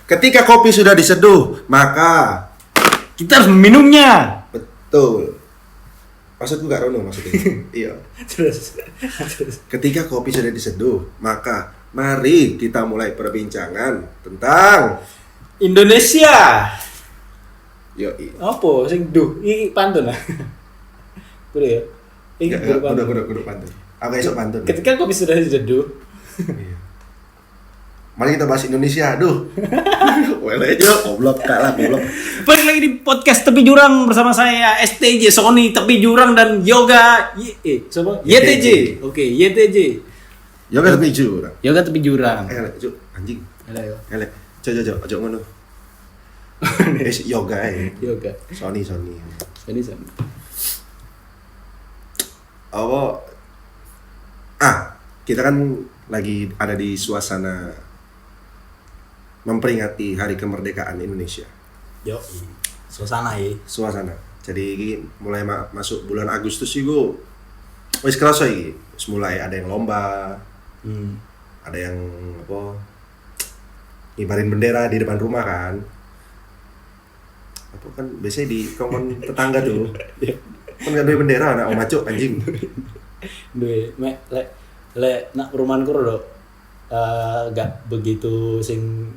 Ketika kopi sudah diseduh, maka kita harus meminumnya. betul. Maksudku gak Rono maksudnya. Iya. Terus. Ketika kopi sudah diseduh, maka mari kita mulai perbincangan tentang Indonesia. Yoi. Apa sing duh iki pantun lah. Kudu ya. Iki Kudu pantun. Aku esok pantun. Ketika kopi sudah diseduh. Iya. Mari kita bahas Indonesia. Aduh. Wele aja goblok kalah goblok. Balik lagi di podcast Tepi Jurang bersama saya STJ Sony Tepi Jurang dan Yoga siapa? YTJ. Oke, YTJ. Yoga Tepi Jurang. Yoga Tepi Jurang. Cuk, anjing. Halo. Elek. Aja ngono. Yoga ya. Yoga. Sony. Ini sama. Kita kan lagi ada di suasana memperingati Hari Kemerdekaan Indonesia. Yo, suasana ya. Suasana. Jadi ini mulai masuk bulan Agustus iku wis kerasa iki. Wis mulai ada yang lomba. Ada yang ngibarin bendera di depan rumah kan. Apa kan biasanya di kampung tetangga tuh. Kan enggak ada bendera anak om macuk anjing. Duwe lek nak perumahanku ro gak begitu sing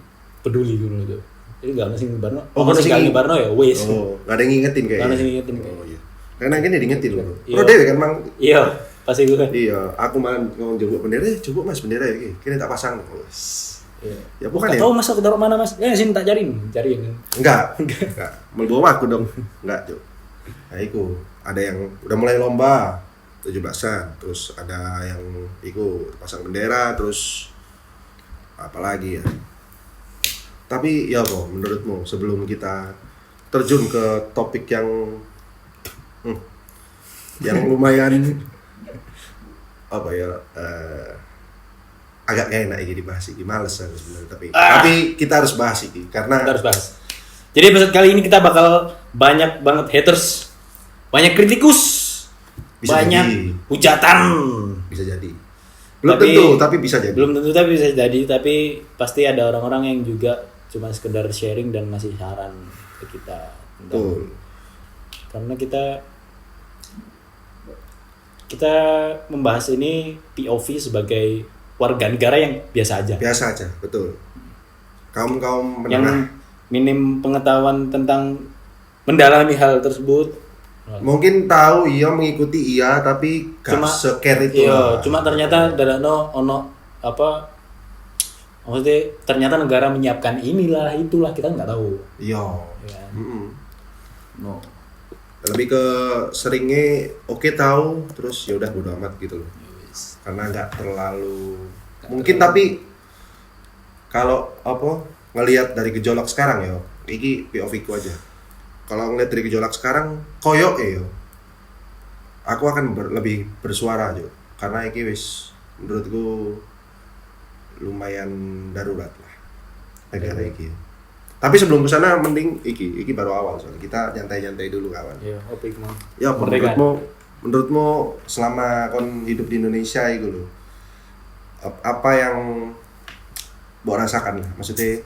peduli ngono tuh. Jadi gak ono sing ngibarno. Sing ngibarno ya wis. Enggak ada yang ngingetin kayaknya. Gak ada sing ngingetin kayak. Iya. Karena gini diingetin loh. Iya. Pro dewe kan mang. Iya, pasti gue kan. Iya, aku malah ngomong jebuk bendera, jebuk Mas bendera ya iki. Kene tak pasang. Iya. Ya bukan ya. Tahu Mas aku taruh mana Mas? Sini tak cariin kan. Enggak. Melbawa aku dong. Enggak, Cuk. Nah, iku ada yang udah mulai lomba 17-an, terus ada yang iku pasang bendera, terus apa lagi ya. Tapi ya apa menurutmu sebelum kita terjun ke topik yang lumayan apa ya agak gak enak ini dibahas ini, males kan sebenarnya tapi kita harus bahas ini karena kita harus bahas. Jadi episode kali ini kita bakal banyak banget haters, banyak kritikus, banyak hujatan. Bisa jadi. Belum tentu tapi bisa jadi. Tapi pasti ada orang-orang yang juga cuma sekedar sharing dan ngasih saran ke kita. Karena kita membahas ini POV sebagai warga negara yang biasa aja, betul. Kaum menengah yang minim pengetahuan tentang mendalami hal tersebut. Mungkin tahu mengikuti tapi gak se-care itu. Iya, cuma ternyata ono maksudnya ternyata negara menyiapkan itulah kita nggak tahu. Iya. Ya. No. Lebih ke seringnya tahu terus ya udah bodo amat gitu loh. Yes. Karena nggak terlalu mungkin tapi kalau ngelihat dari gejolak sekarang ya, ini POV ku aja. Kalau ngelihat dari gejolak sekarang koyok aku akan lebih bersuara aja karena ini wis menurutku lumayan darurat lah negara ini. Tapi sebelum kesana mending iki baru awal soalnya kita nyantai dulu kawan. Iya, oke gimana? Ya menurutmu selama kon hidup di Indonesia itu loh, apa yang mbok rasakan lah? Maksudnya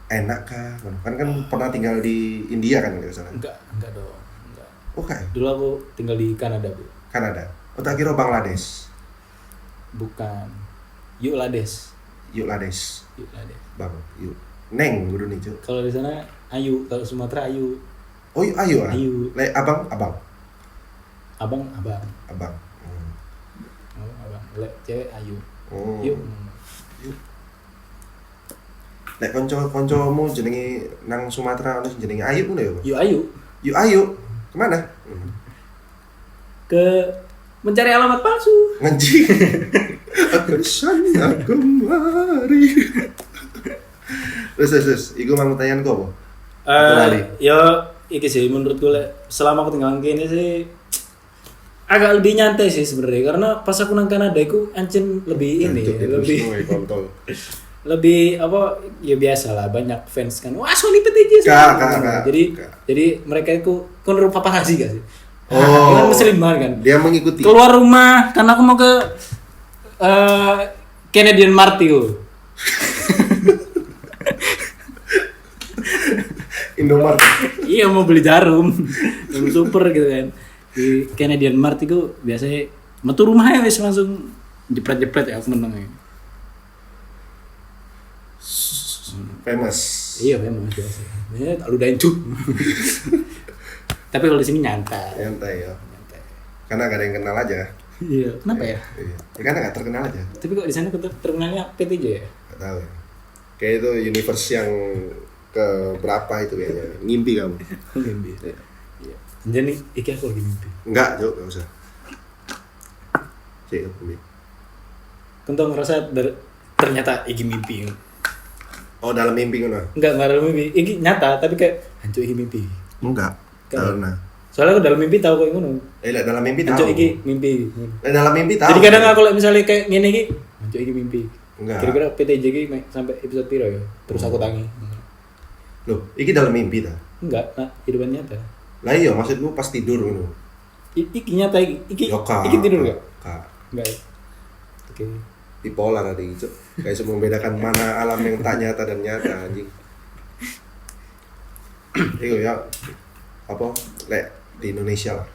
enak kah? Kan pernah tinggal di India kan enggak salah? Enggak dong. Enggak. Oke. Dulu aku tinggal di Kanada, Bu. Kanada. Oh, tak kira Bangladesh. Bukan. Yuklades. Bang, yuk. Neng kudu nih, Cuk. Kalau di sana Ayu, kalau Sumatera Ayu. Oh, Ayu ah. Ayu. Abang. Abang. Oh, Abang. Lek cewek Ayu. Oh. Yuk. Lek kanca-kancamu jenenge nang Sumatera ono jenenge Ayu ngono ya, Bang? Yuk Ayu. Kemana? Ke mencari alamat palsu. Nganji. Akan sana kemari. Terus, iku mau pertanyaan kok apa? Ya, iki sih menurutku selama aku tinggal di sini sih agak lebih nyantai sih sebenarnya karena pas aku nang Kanada iku ancen lebih lebih ya biasa lah banyak fans kan. Wah, Sony PTJ. Jadi mereka itu konru paparazzi gak sih? Kan muslim banget kan. Dia mengikuti. Keluar rumah karena aku mau ke Canadian Marty. Indomart. Iya mau beli jarum super gitu kan di Canadian Mart itu biasanya metu rumahnya wis langsung jepret ya aku menang ya. Famous. Iya memang biasa ya ludahin cuk. Tapi kalau di sini nyantai Ya. Karena gak ada yang kenal aja. iya kenapa ya Iya. Ya karena gak terkenal aja. tapi kok di sana terkenalnya PTJ ya Gak tahu ya. Kayak itu universe yang ke berapa itu kayaknya. Ngimpi kamu. mimpi iya jadi iki aku lagi mimpi Enggak, Jok, gak usah. Cik, mimpi. kentong ngerasa ternyata iki mimpi Oh, dalam mimpi kan? enggak ada mimpi iki nyata tapi kayak hancur iki mimpi Enggak. Karena soalnya aku dalam mimpi tahu kok ngono dalam mimpi hancur tahu. iki mimpi Dalam mimpi tahu. jadi kadang aku misalnya kayak ngene iki hancur iki mimpi Enggak. kira-kira PTJ iki sampai episode piro ya terus aku tangi Loh, iki dalam mimpi ta? enggak nah hidupan nyata Lah iya, maksudmu pas tidur ngono. iki nyata iki Yo, Kak. iki tidur enggak Kak. enggak ya oke Bipolar tadi, Cok. Kayak semua membedakan mana alam yang tak nyata dan nyata anjing. Itu ya apa? Lek di Indonesia lah.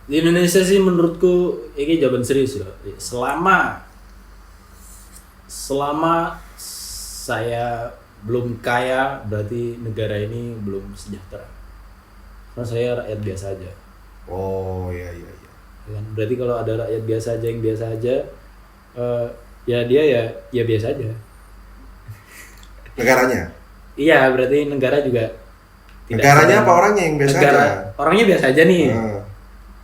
di Indonesia sih menurutku ini jawaban serius loh. Selama saya belum kaya berarti negara ini belum sejahtera. Karena saya rakyat biasa aja. Oh, iya. Ya kan? Berarti kalau ada rakyat biasa aja yang biasa aja ya dia ya biasa aja. Negaranya. Iya, berarti negara juga Negaranya apa orangnya yang biasa negara, aja? orangnya biasa aja nih. Nah,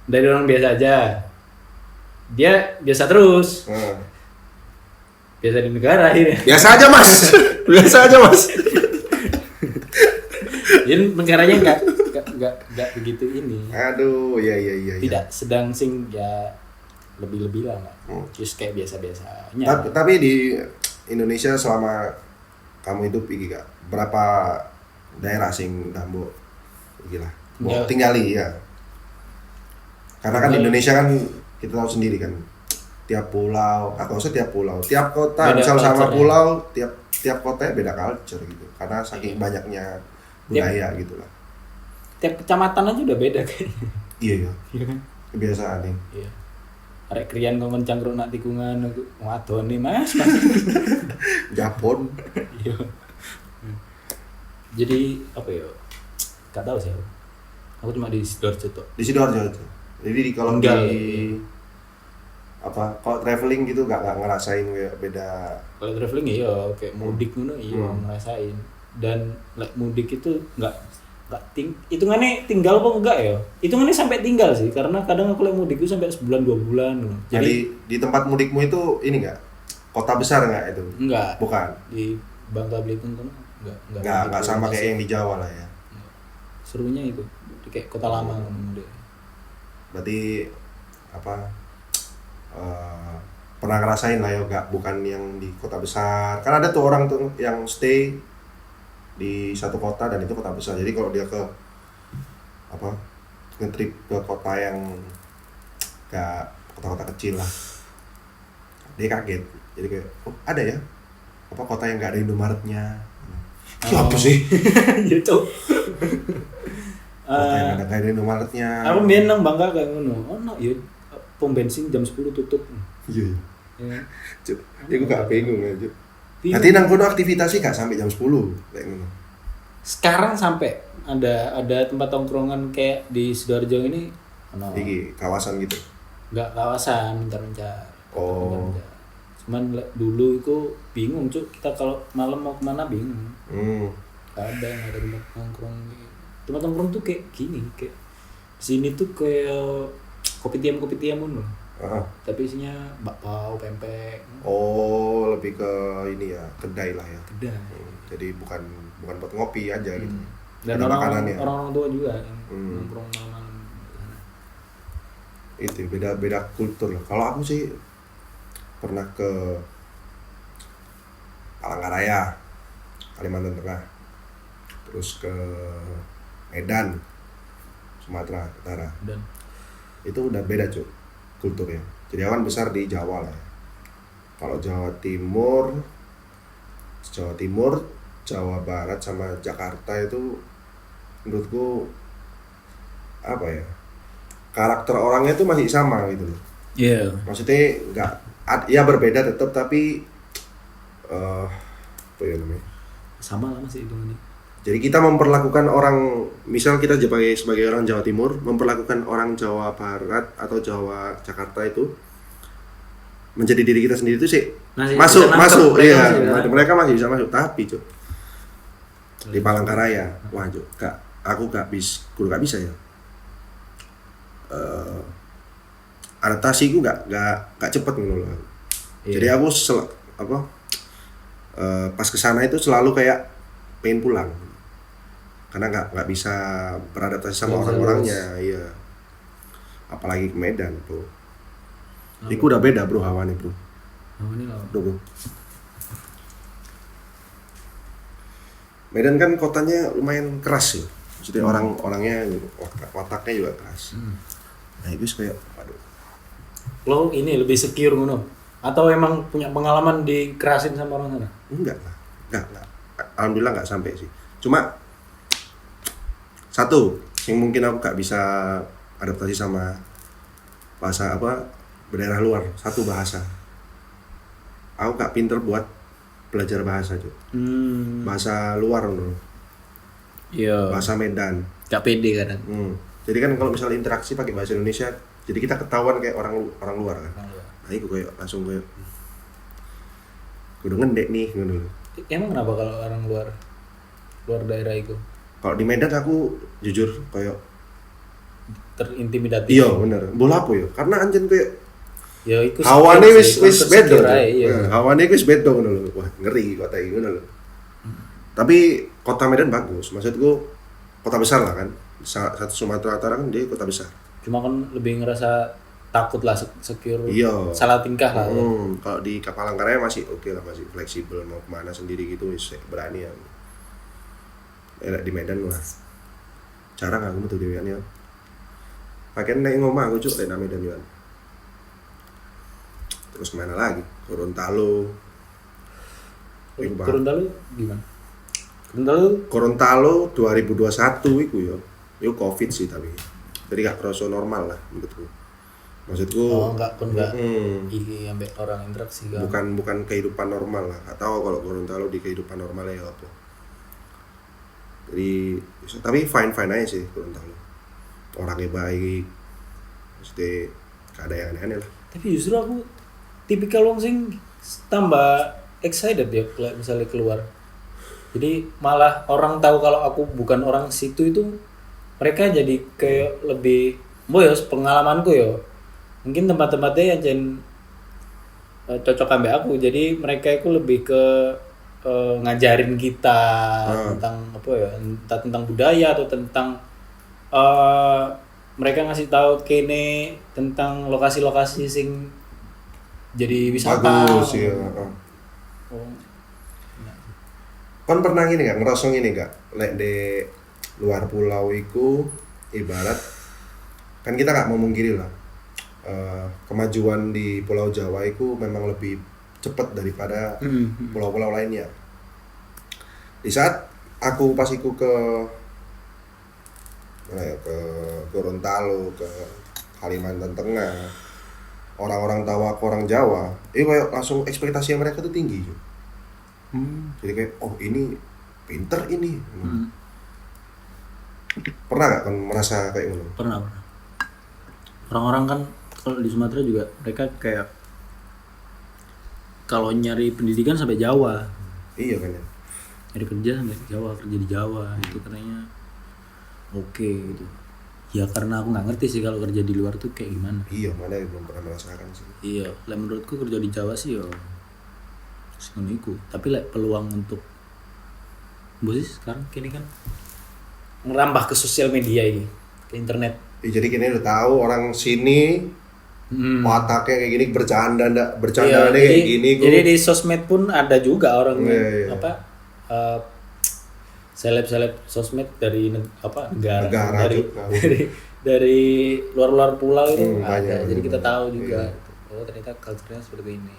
Dari orang biasa aja. Dia biasa terus. nah. Biasa di negara ini. Biasa aja, Mas. Biasa aja, Mas. Jadi negaranya enggak begitu ini. Aduh, iya. Tidak sedang sing ya lebih-lebih lah enggak. Just kayak biasa-biasanya. Tapi di Indonesia selama kamu hidup iki gak berapa daerah sing udah mbok iki lah. Mbok tinggali ya. Karena kan di Indonesia kan kita tahu sendiri kan tiap pulau, atau usah tiap pulau, tiap kota, Beda misal sama culture-nya. pulau, tiap kotanya beda culture gitu. Karena saking banyaknya budaya gitu lah. Tiap kecamatan aja udah beda kayaknya. Iya ya, Iya kan? kebiasaan nih. Iya. Arek krian ngomong cangkruk nak tikungan aku wadon nih Mas. Japon. Iya. Jadi apa ya? Gak tahu sih aku. Aku cuma di Sidoarjo tuh. Di Sidoarjo itu. Jadi kalau Enggak. di apa kalau traveling gitu gak ngerasain kayak beda. Kalau traveling ya kayak mudik ngono iya ngerasain. Dan like, mudik itu enggak hitungannya tinggal apa enggak ya? Hitungannya sampai tinggal sih karena kadang aku mudik itu sampai sebulan 2 bulan. Jadi di tempat mudikmu itu ini enggak kota besar enggak itu? Enggak. Bukan. Di Bangka Belitung kan Enggak sama kayak yang di Jawa lah ya. Serunya itu di kayak kota lama mudik. Berarti apa pernah ngerasain lah ya enggak bukan yang di kota besar. Kan ada tuh orang tuh yang stay di satu kota dan itu kota besar. Jadi kalau dia ke apa ngetrip ke kota yang enggak kota-kota kecil lah, dia kaget. Jadi kayak oh ada ya apa kota yang enggak ada Indomaretnya. Apa sih? Ya cok. Kota yang enggak ada Indomaretnya. Aku biyen nang Bangka kayak ngono. Ono ya pom bensin jam 10 tutup. Iya. Ya. Cuk, aku gak bingung ya, Cuk. Bingung. Nanti nang kono aktivitasnya gak sampai jam 10 kayak ngono. Sekarang sampai ada tempat tongkrongan kayak di Sidoarjo ini ono. Iki kawasan gitu. Enggak kawasan mencar-mencar. Oh. Mencar-mencar. Cuman dulu itu bingung cuk kita kalau malam mau kemana bingung. Gak ada yang ada tempat nongkrong. Tempat nongkrong tuh kayak gini kayak sini tuh kayak kopi tiam ngono. Tapi isinya bakpao, pempek. Oh, lebih ke ini ya, kedai lah ya. Kedai. Jadi bukan buat ngopi aja gitu. Dan Ada makanannya. orang tua juga yang nongkrong malam-malam. Itu beda kultur lah. Kalau aku sih pernah ke Palangkaraya, Kalimantan Tengah. Terus ke Medan, Sumatera Utara. Dan Itu udah beda cuy kulturnya. Jadi awan besar di Jawa lah ya. Kalau Jawa Timur Jawa Timur, Jawa Barat sama Jakarta itu menurutku apa ya, karakter orangnya itu masih sama gitu loh. Iya. Maksudnya nggak, ya berbeda tetap tapi apa ya namanya? Sama lah masih itu nih. Jadi kita memperlakukan orang, misal kita sebagai orang Jawa Timur memperlakukan orang Jawa Barat atau Jawa Jakarta itu menjadi diri kita sendiri itu sih masuk iya, mereka masih bisa masuk, tapi Cuk, di Palangkaraya, wah Cuk, aku gak bisa ya. Adaptasiku gak cepet gitu loh. Iya. Jadi aku pas kesana itu selalu kayak pengen pulang karena nggak bisa beradaptasi sama orang-orangnya, iya. Apalagi ke Medan bro. Iku udah beda bro hawane bro. Hawane lah. Bro. Medan kan kotanya lumayan keras ya. Maksudnya orang-orangnya wataknya juga keras. Nah itu kayak aduh. Lo ini lebih secure ngono? Atau emang punya pengalaman dikerasin sama orang sana? Enggak lah. Alhamdulillah nggak sampai sih. Cuma satu yang mungkin aku gak bisa adaptasi sama bahasa daerah luar, satu bahasa. Aku gak pinter buat belajar bahasa Cuk. Bahasa luar loh. Iya. Bahasa Medan. Gak pede kadang. Jadi kan kalau misalnya interaksi pakai bahasa Indonesia, jadi kita ketahuan kayak orang luar kan. Nah itu kayak langsung kayak udah ngendek nih gitu. Emang kenapa kalau orang luar daerah itu? Kalau di Medan aku jujur kayak terintimidasi. Iya bener. Bola apa ya? Karena anjen kayak ya iku hawane wis beda. Iya. Hawane wis beda ngono lho. Wah, ngeri kota iki ngono lho. Tapi kota Medan bagus. Maksudku kota besar lah kan. Satu Sumatera Utara kan dia kota besar. Cuma kan lebih ngerasa takut lah, secure. Iya. Salah tingkah lah. Kalau di Palangkaraya masih oke lah, masih fleksibel, mau kemana sendiri gitu berani ya. Di Medan wah jarang aku metu dhewean ya. Pakaian nek ngomah aku Cuk nek Medan ya. Terus kemana lagi? Gorontalo. Gorontalo gimana? Gorontalo 2021 iku ya. Yo Covid sih tapi. Jadi gak kerasa normal lah menurutku. Maksudku enggak iki ambek orang interaksi kan. Bukan kehidupan normal lah. Gak tahu kalau Gorontalo di kehidupan normalnya ya apa. Jadi tapi fine aja sih Gorontalo. Orangnya baik. Maksudnya gak ada yang aneh-aneh lah. Tapi justru aku tipikal wong sing tambah excited ya misalnya keluar. Jadi malah orang tahu kalau aku bukan orang situ itu mereka jadi kayak lebih pengalamanku ya. Mungkin tempat-tempatnya yang cocok ambek aku. Jadi mereka itu lebih ke ngajarin kita tentang apa ya, entah tentang budaya atau tentang mereka ngasih tahu kene tentang lokasi-lokasi sing jadi wisata. Bagus ya. Kan pernah gini gak, ngerasa gini gak, lek di luar pulau iku ibarat kan kita gak mau mungkiri lah kemajuan di Pulau Jawa itu memang lebih cepat daripada pulau-pulau lainnya. Di saat aku pas iku ke Gorontalo, ke Kalimantan Tengah, orang-orang tahu aku orang Jawa, kayak langsung ekspektasi mereka tuh tinggi. Jadi kayak oh ini pinter ini. Pernah nggak kan merasa kayak gitu? Pernah. Orang-orang kan kalau di Sumatera juga mereka kayak kalau nyari pendidikan sampai Jawa. Iya kan ya. Nyari kerja sampai Jawa, kerja di Jawa itu katanya oke gitu. Ya karena aku nggak ngerti sih kalau kerja di luar tuh kayak gimana. Iya, mana belum pernah merasakan sih. Iya, menurutku kerja di Jawa sih ya seginiku. Tapi peluang untuk sih sekarang kini kan merambah ke sosial media ini, ke internet. Jadi kini udah tahu orang sini wataknya kayak gini, bercanda Iya, kayak gini. Jadi di sosmed pun ada juga orang seleb sosmed dari negara dari luar pulau itu ada. Jadi kita tahu juga. Oh ternyata culture-nya seperti ini.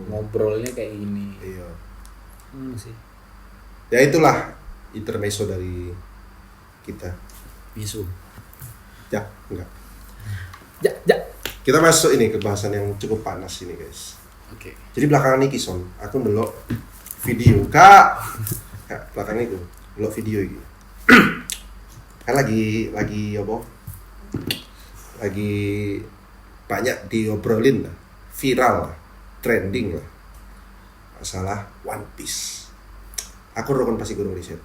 Ngobrolnya kayak gini. Iya. sih. Ya itulah intermezzo dari kita. Bisu. Ya, enggak. Ya. Kita masuk ini ke bahasan yang cukup panas ini, guys. Oke. Jadi belakangan ini Son, aku ndelok video, Kak, belakangan itu ndelok video ini. Kan lagi apa? Lagi banyak diobrolin lah, viral lah, trending lah. Masalah One Piece. Aku rokon pasti kurang riset.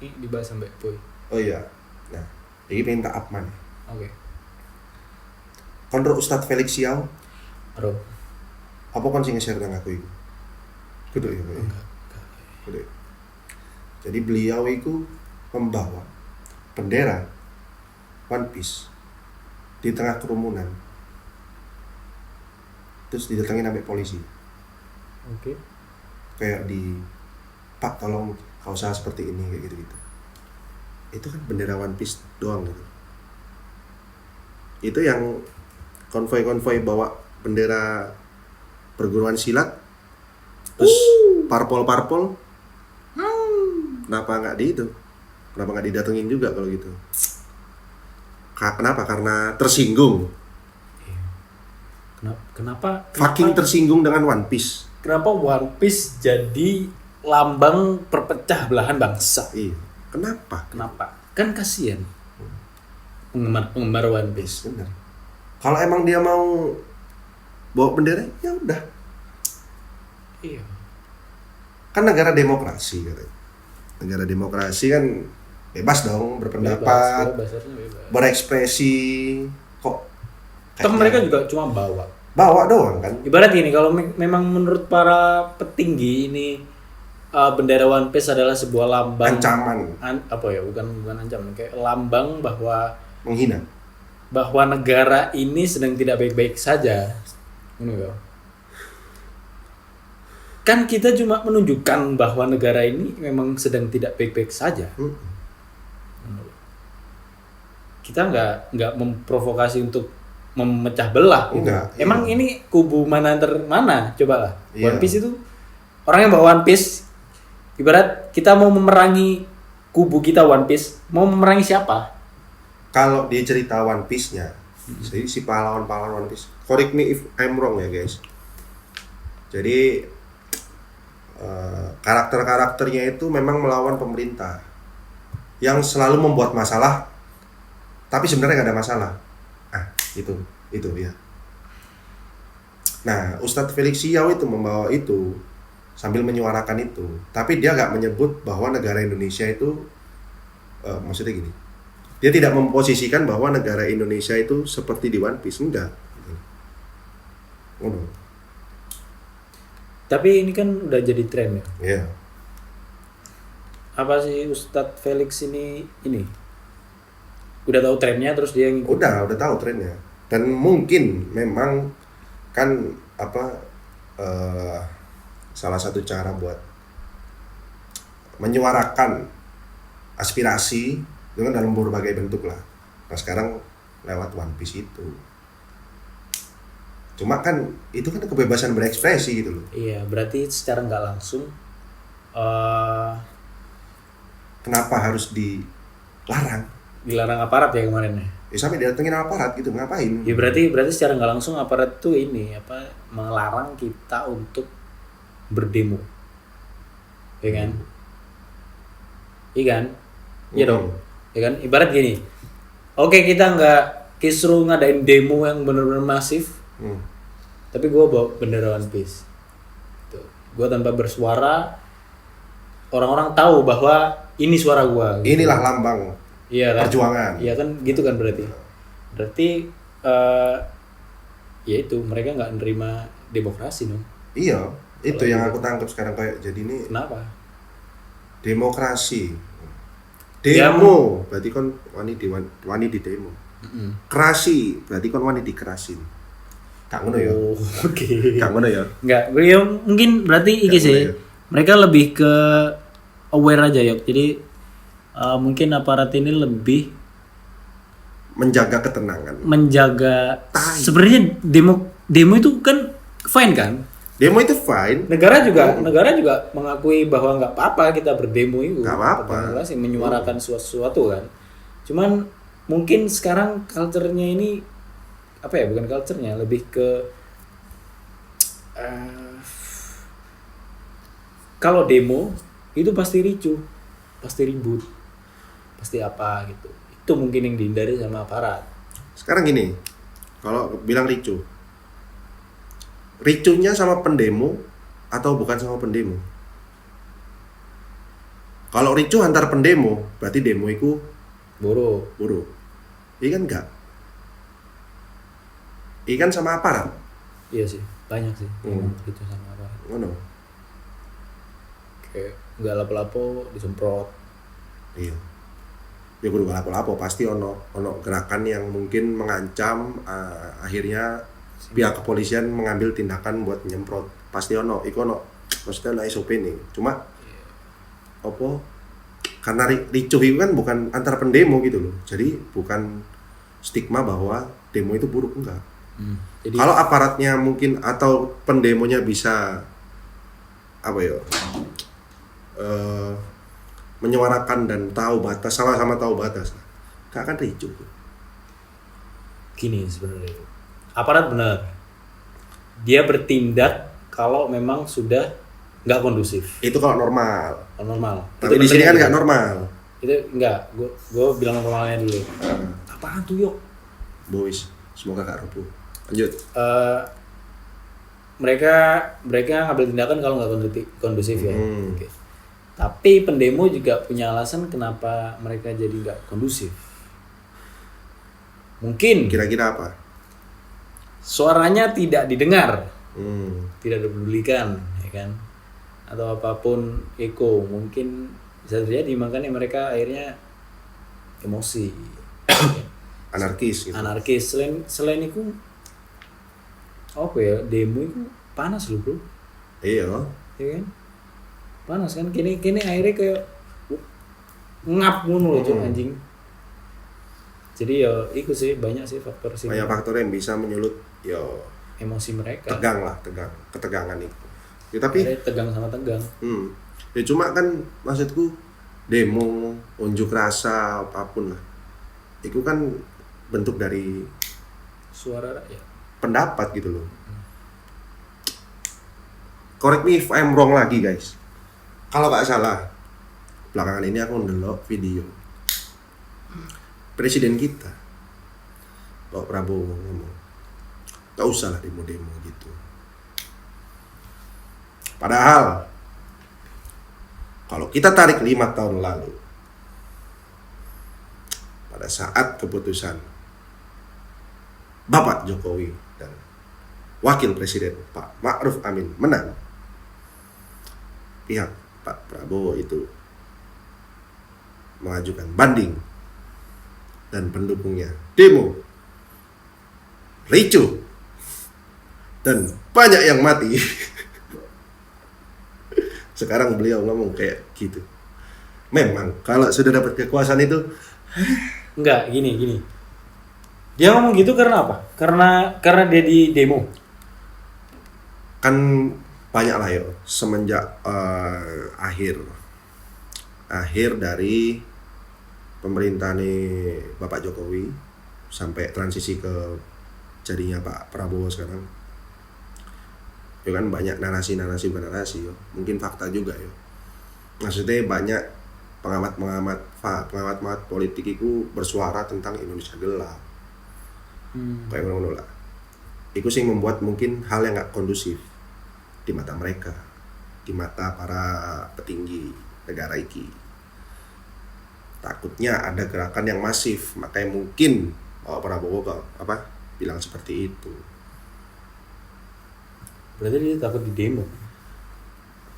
Ini dibahas sampai boy. Oh iya. Nah, ini pengen tak upman. Oke. Konro Ustadz Felix Xiao, Bro. apa kon sing nge-share nang aku iku? Kudu ya, Pak. Enggak. Kudu. Jadi beliau itu membawa bendera One Piece di tengah kerumunan. Terus didatengin sampai polisi. Oke. Kayak Pak tolong kau usah seperti ini kayak gitu-gitu. Itu kan bendera One Piece doang gitu. Itu yang konvoi-konvoi bawa bendera perguruan silat. Terus parpol-parpol. Kenapa nggak di itu? Kenapa nggak didatengin juga kalau gitu? Kenapa? Karena tersinggung. Kenapa? Fucking tersinggung dengan One Piece. Kenapa One Piece jadi lambang perpecah belahan bangsa? Iya. Kenapa? Kan kasihan penggemar One Piece. Benar. Kalau emang dia mau bawa bendera, ya udah. Iya. Kan negara demokrasi katanya. Negara demokrasi kan bebas dong berpendapat, Bebas. berekspresi. Kok Toh mereka juga cuma bawa doang kan? Ibarat gini, kalau memang menurut para petinggi ini bendera One Piece adalah sebuah lambang Ancaman, bukan ancaman, kayak lambang bahwa menghina. bahwa negara ini sedang tidak baik-baik saja. Kan kita cuma menunjukkan bahwa negara ini memang sedang tidak baik-baik saja. Kita nggak memprovokasi untuk memecah belah. Enggak. Emang iya. ini kubu mana coba lah. Iya. One Piece itu orang yang bawa One Piece, ibarat kita mau memerangi kubu kita One Piece, mau memerangi siapa? Kalau di cerita One Piece-nya, si pahlawan-pahlawan One Piece, correct me if I'm wrong ya guys. Jadi karakter-karakternya itu memang melawan pemerintah yang selalu membuat masalah, tapi sebenarnya nggak ada masalah. Itu ya. Nah, Ustadz Felix Xiao itu membawa itu sambil menyuarakan itu, tapi dia nggak menyebut bahwa negara Indonesia itu, maksudnya gini, dia tidak memposisikan bahwa negara Indonesia itu seperti di One Piece, enggak. Tapi ini kan udah jadi tren ya. Iya. Apa sih Ustadz Felix ini udah tahu trennya terus dia ngikut? Udah tahu trennya. Dan mungkin memang kan salah satu cara buat menyuarakan aspirasi dengan dalam berbagai bentuk lah. Nah sekarang lewat One Piece itu. Cuma kan itu kan kebebasan berekspresi gitu loh. Iya, berarti secara nggak langsung Kenapa harus dilarang? dilarang aparat ya kemarin ya. Ya sampai datengin aparat gitu, ngapain? Ya berarti secara nggak langsung aparat tuh melarang kita untuk berdemo. Ya kan? Iya kan? Iya dong. Ya kan? Ibarat gini. Oke, kita nggak kisru ngadain demo yang benar-benar masif. Tapi gue bawa bendera One Piece. Gue tanpa bersuara, orang-orang tahu bahwa ini suara gue. Gitu. Inilah lambang perjuangan. Iya kan, gitu kan berarti. Berarti ya itu mereka nggak nerima demokrasi dong. Iya, itu kalau yang gitu. aku tangkap sekarang kayak jadi ini. Kenapa? Demokrasi. Demo berarti kan wani di demo. Kerasi berarti kan wani dikerasin. Kak ngono ya. Oh, oke. Kak ngono ya. Enggak, ya mungkin berarti iki Nggak sih. boleh ya. Mereka lebih ke aware aja ya. Jadi mungkin aparat ini lebih Menjaga ketenangan. menjaga. Tai. Sebenarnya demo itu kan fine kan? Demo itu fine. Negara juga mengakui bahwa nggak apa-apa kita berdemo itu. Nggak apa-apa. Sih menyuarakan sesuatu kan. Cuman mungkin sekarang culture-nya ini apa ya? Bukan culture-nya, lebih ke kalau demo itu pasti ricuh, pasti ribut, pasti apa gitu. Itu mungkin yang dihindari sama aparat. Sekarang gini, kalau bilang ricuhnya sama pendemo atau bukan sama pendemo? Kalau ricuh antar pendemo, berarti demo itu Buruk. Iya kan enggak? Iya kan sama aparat? Iya sih, banyak sih. Itu sama aparat. Ngono. Kayak nggak lapo-lapo disemprot. Iya. Ya kudu lapo-lapo, pasti ono gerakan yang mungkin mengancam, akhirnya pihak kepolisian mengambil tindakan buat menyemprot. Pasti ono, iku ono. Maksudnya SOP nih. Cuma karena ricuh itu kan bukan antar pendemo gitu loh. Jadi bukan stigma bahwa demo itu buruk, enggak. Jadi, kalau aparatnya mungkin atau pendemonya bisa menyuarakan dan tahu batas, sama-sama tahu batas, gak akan ricuh. Gini sebenarnya, aparat benar, dia bertindak kalau memang sudah nggak kondusif. Itu kalau normal. Tapi Itu di sini kan gitu. nggak normal. Itu enggak, gue bilang normalnya dulu. Apaan tuh Yok? Boys, semoga gak rubuh. Lanjut. Mereka ngambil tindakan kalau nggak kondusif ya. Oke. Tapi pendemo juga punya alasan kenapa mereka jadi nggak kondusif. Mungkin Kira-kira apa? suaranya tidak didengar, tidak dipedulikan, ya kan? Atau apapun eko, mungkin bisa terjadi, makanya mereka akhirnya emosi, Anarkis gitu. Selain itu apa ya, demo itu panas loh bro, Iya. ya kan? Panas kan, kini akhirnya kayak ngap ngono loh Cuk, anjing. Jadi ya itu sih, banyak sih faktor sih. Banyak faktor yang bisa menyulut Emosi mereka. Ketegangan itu. Ya, tapi tegang sama tegang. Ya cuma kan maksudku demo, unjuk rasa apapun lah. Itu kan bentuk dari Suara rakyat. pendapat gitu loh. Correct me if I'm wrong lagi guys. Kalau nggak salah, belakangan ini aku ndelok video presiden kita, Pak Prabowo ngomong, nggak usah lah demo-demo gitu. Padahal kalau kita tarik 5 tahun lalu, pada saat keputusan Bapak Jokowi dan Wakil Presiden Pak Ma'ruf Amin menang, pihak Pak Prabowo itu mengajukan banding dan pendukungnya demo, ricuh, dan banyak yang mati. Sekarang beliau ngomong kayak gitu. Memang kalau sudah dapat kekuasaan itu Enggak, gini. Dia ngomong gitu karena apa? Karena dia di demo. kan banyak lah yo semenjak akhir dari pemerintahan Bapak Jokowi sampai transisi ke jadinya Pak Prabowo sekarang. Ya kan banyak narasi bukan narasi yo. Mungkin fakta juga yo. Maksudnya banyak pengamat politik itu bersuara tentang Indonesia gelap. Kayak ngono lah. Itu sih membuat mungkin hal yang nggak kondusif di mata mereka, di mata para petinggi negara iki. Takutnya ada gerakan yang masif, makanya mungkin Pak Prabowo bilang seperti itu. Berarti dia takut di demo.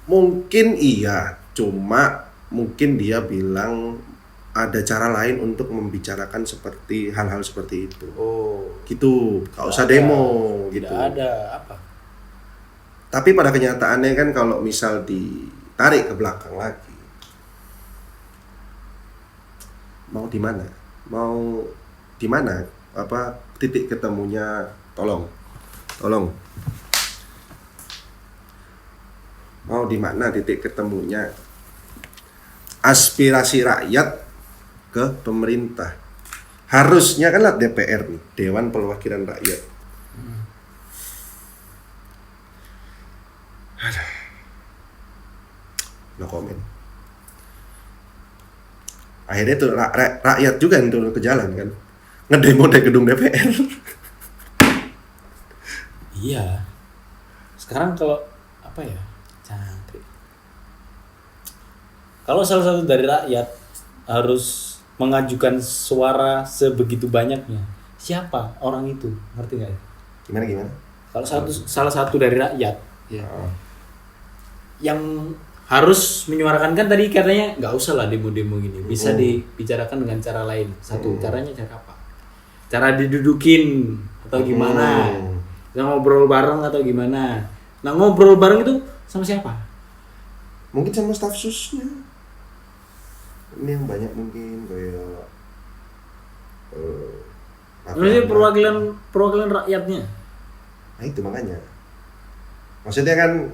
Mungkin iya, cuma mungkin dia bilang ada cara lain untuk membicarakan seperti hal-hal seperti itu. Oh, gitu, gak usah demo gitu. Tidak ada apa. Tapi pada kenyataannya kan kalau misal ditarik ke belakang lagi, mau di mana? Titik ketemunya? Tolong. di mana titik ketemunya aspirasi rakyat ke pemerintah. Harusnya kan lah DPR nih, Dewan Perwakilan Rakyat. Aduh. No comment. Akhirnya tuh rakyat juga yang turun ke jalan kan, ngedemo dari gedung DPR. Iya. Sekarang kalau apa ya? Cantik. Kalau salah satu dari rakyat harus mengajukan suara sebegitu banyaknya, siapa orang itu? Ngerti nggak? Gimana? Kalau salah satu dari rakyat, ya. Yang harus menyuarakan, kan tadi katanya nggak usah lah demo-demo gini, bisa dibicarakan dengan cara lain. Satu, caranya cara apa? Cara didudukin atau gimana? Kita ngobrol bareng atau gimana? Nah, ngobrol bareng itu sama siapa? Mungkin sama staf susnya. Ini yang banyak mungkin kayak Maksudnya perwakilan rakyatnya. Nah itu makanya. Maksudnya kan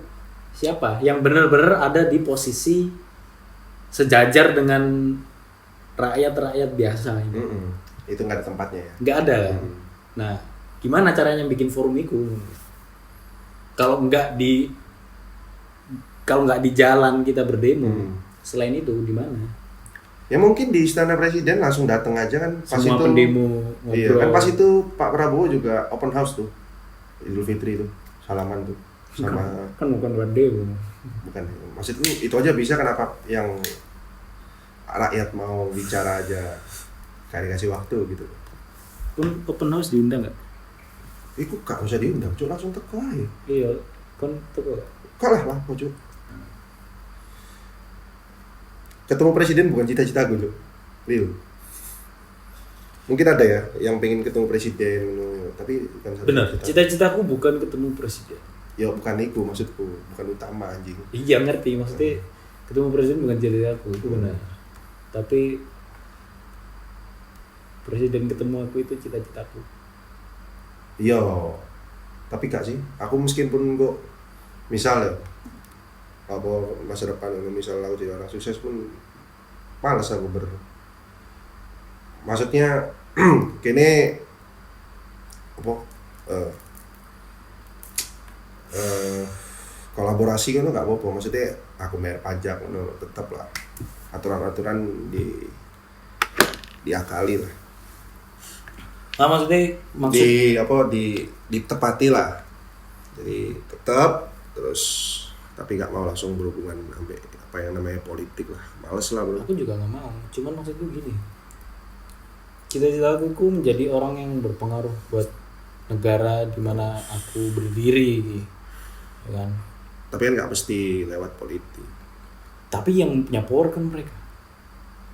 Siapa yang benar-benar ada di posisi sejajar dengan rakyat biasa ini? Itu nggak ada tempatnya ya? Nggak ada. Nah, gimana caranya bikin forum itu? Kalau nggak di jalan kita berdemo, selain itu di mana? Ya mungkin di Istana Presiden langsung datang aja kan. Pas Semua itu pendemo ngobrol. Iya kan, pas itu Pak Prabowo juga open house tuh, Idul Fitri tuh, salaman tuh sama. Kan bukan demo. Bukan, maksudku itu aja bisa. Kenapa yang rakyat mau bicara aja kasih waktu gitu? Pun open house diundang nggak? Iku gak usah diundang, cuk, langsung teko aja. Iya, kan teko. Kalah lah, cuk. Ketemu presiden bukan cita-cita gue, cuk. Real. Mungkin ada ya yang pengen ketemu presiden, tapi bukan satu. Benar, cita-citaku bukan ketemu presiden. Ya bukan itu maksudku, bukan utama anjing. Iya ngerti, maksudnya ketemu presiden bukan cita-citaku, itu benar. Tapi presiden ketemu aku itu cita-citaku. Iya, tapi gak sih, aku meskipun kok misal ya apa masa depan ini, misal aku jadi orang sukses pun malas aku maksudnya kene apa kolaborasi kan nggak apa-apa, maksudnya aku bayar pajak tetap lah, aturan-aturan diakali lah. Nah, maksudnya ditepati lah, jadi tetap terus, tapi nggak mau langsung berhubungan sampai apa yang namanya politik lah, males lah bro. Aku juga nggak mau, cuman maksudku gini, cita-citaku menjadi orang yang berpengaruh buat negara di mana aku berdiri, ya kan? Tapi kan nggak mesti lewat politik. Tapi yang punya power kan mereka.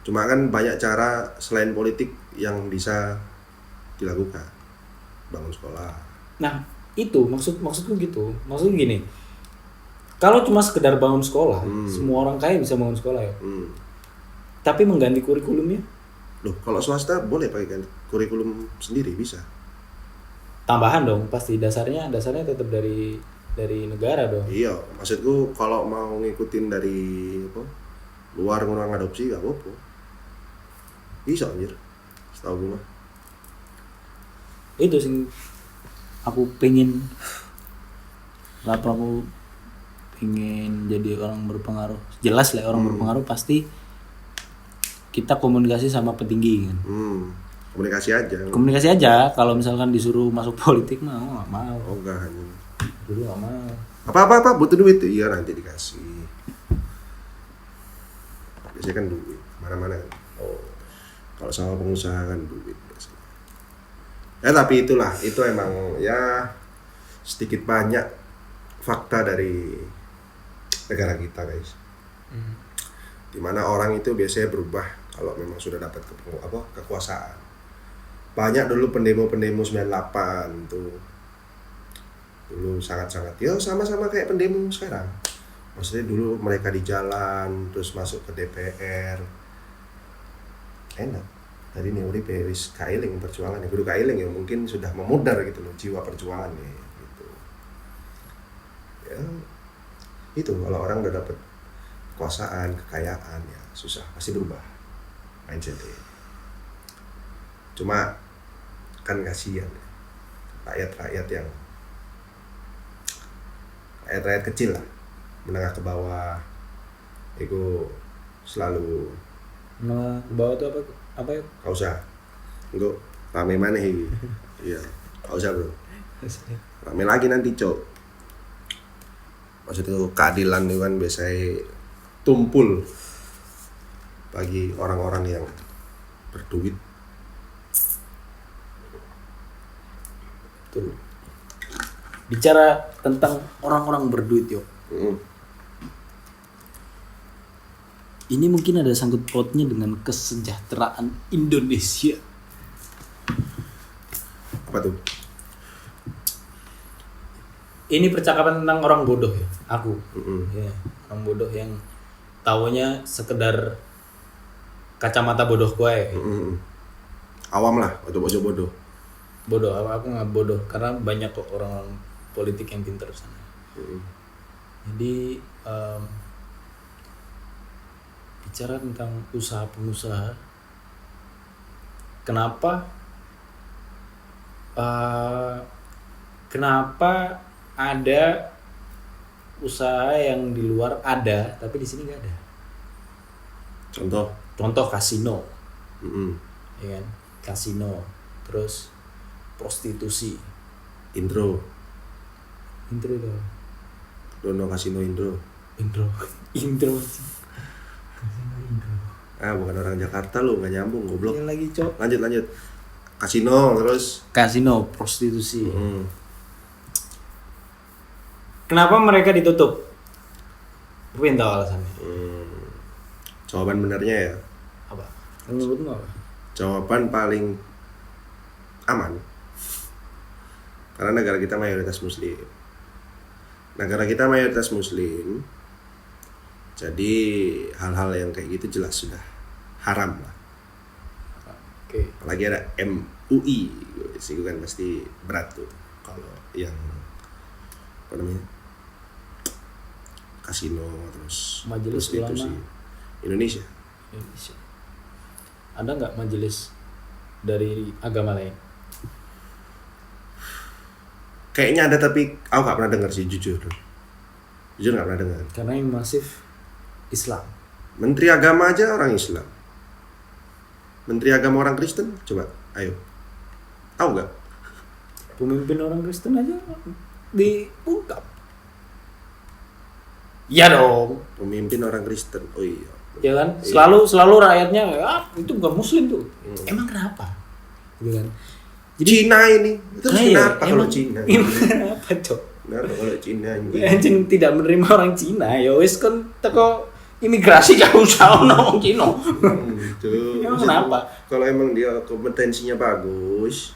Cuma kan banyak cara selain politik yang bisa dilakukan, bangun sekolah. Nah itu maksudku gitu, maksudku gini, kalau cuma sekedar bangun sekolah, semua orang kaya bisa bangun sekolah ya. Tapi mengganti kurikulumnya? Loh, kalau swasta boleh pakai kurikulum sendiri, bisa. Tambahan dong, pasti dasarnya tetap dari negara dong. Iya, maksudku kalau mau ngikutin dari apa luar ngurang adopsi gak apa-apa. Bisa anjir, setahu gue mah. Itu sih aku pengen aku pengen jadi orang berpengaruh. Jelas lah orang berpengaruh pasti kita komunikasi sama petinggi kan. Komunikasi aja. Kalau misalkan disuruh masuk politik mah aku nggak mau. Oh enggak. Dulu nggak mau. Apa butuh duit? Iya nanti dikasih. Biasanya kan duit mana-mana kan. Oh, kalau sama pengusaha kan duit biasanya. Ya tapi itu emang ya sedikit banyak fakta dari negara kita guys. Dimana orang itu biasanya berubah kalau memang sudah dapat kekuasaan. Banyak dulu pendemo 98 tuh. Dulu sangat-sangat ya sama-sama kayak pendemo sekarang. Maksudnya dulu mereka di jalan terus masuk ke DPR. Enak. Tadi nih urip wis kailing perjuangan ya. Kudu kailing ya, mungkin sudah memudar gitu loh jiwa perjuangannya gitu. Ya. itu kalau orang udah dapat kekuasaan, kekayaan ya susah, pasti berubah mindsetnya. Cuma kan kasihan ya, rakyat kecil lah, menengah ke bawah itu selalu Menengah ke bawah tuh apa ya? gak usah enggak rame mana ini. Iya gak usah bro, rame lagi nanti cok. Maksud itu keadilan itu kan biasanya tumpul bagi orang-orang yang berduit. Tuh. Bicara tentang orang-orang berduit yuk. Ini mungkin ada sangkut pautnya dengan kesejahteraan Indonesia. Apa tuh? Ini percakapan tentang orang bodoh ya, aku. Ya, orang bodoh yang taunya sekedar kacamata bodoh gue. Awam lah, ojo bodoh. Bodoh, aku nggak bodoh karena banyak kok orang-orang politik yang pintar sana. Jadi bicara tentang usaha pengusaha, kenapa ada usaha yang di luar ada tapi di sini nggak ada? Contoh kasino, ya kan? Kasino, terus prostitusi, Indro itu, Dono Kasino Indro. Bukan orang Jakarta lu, nggak nyambung goblok. Yang lagi cok. Lanjut. Kasino terus. Kasino, prostitusi. Kenapa mereka ditutup? Gue pengen tahu alasannya. Jawaban benernya ya. Apa? Menurutmu apa? Jawaban paling aman. Karena negara kita mayoritas muslim. Jadi hal-hal yang kayak gitu jelas sudah haram lah. Oke. Apalagi ada MUI, itu kan pasti berat tuh. Kalau yang apa namanya, kasino terus Majelis prostitusi. Ulama Indonesia. Ada nggak majelis dari agama lain? Kayaknya ada tapi aku nggak pernah dengar sih, jujur nggak pernah dengar. Karena yang masif Islam. Menteri agama aja orang Islam. Menteri agama orang Kristen, coba, ayo, tahu nggak? Pemimpin orang Kristen aja diungkap. Ya dong. Pemimpin orang Kristen, oh iya. Ya kan? Selalu rakyatnya itu bukan Muslim tuh. Emang kenapa? Gitu kan? Jadi Cina ini, terus kenapa kalau Cina? Kenapa cok? Kenapa kalau Cina ini? Anjing tidak menerima orang Cina, ya wis kan teko imigrasi gak usah orang Cina. Emang kenapa? Kalau emang dia kompetensinya bagus,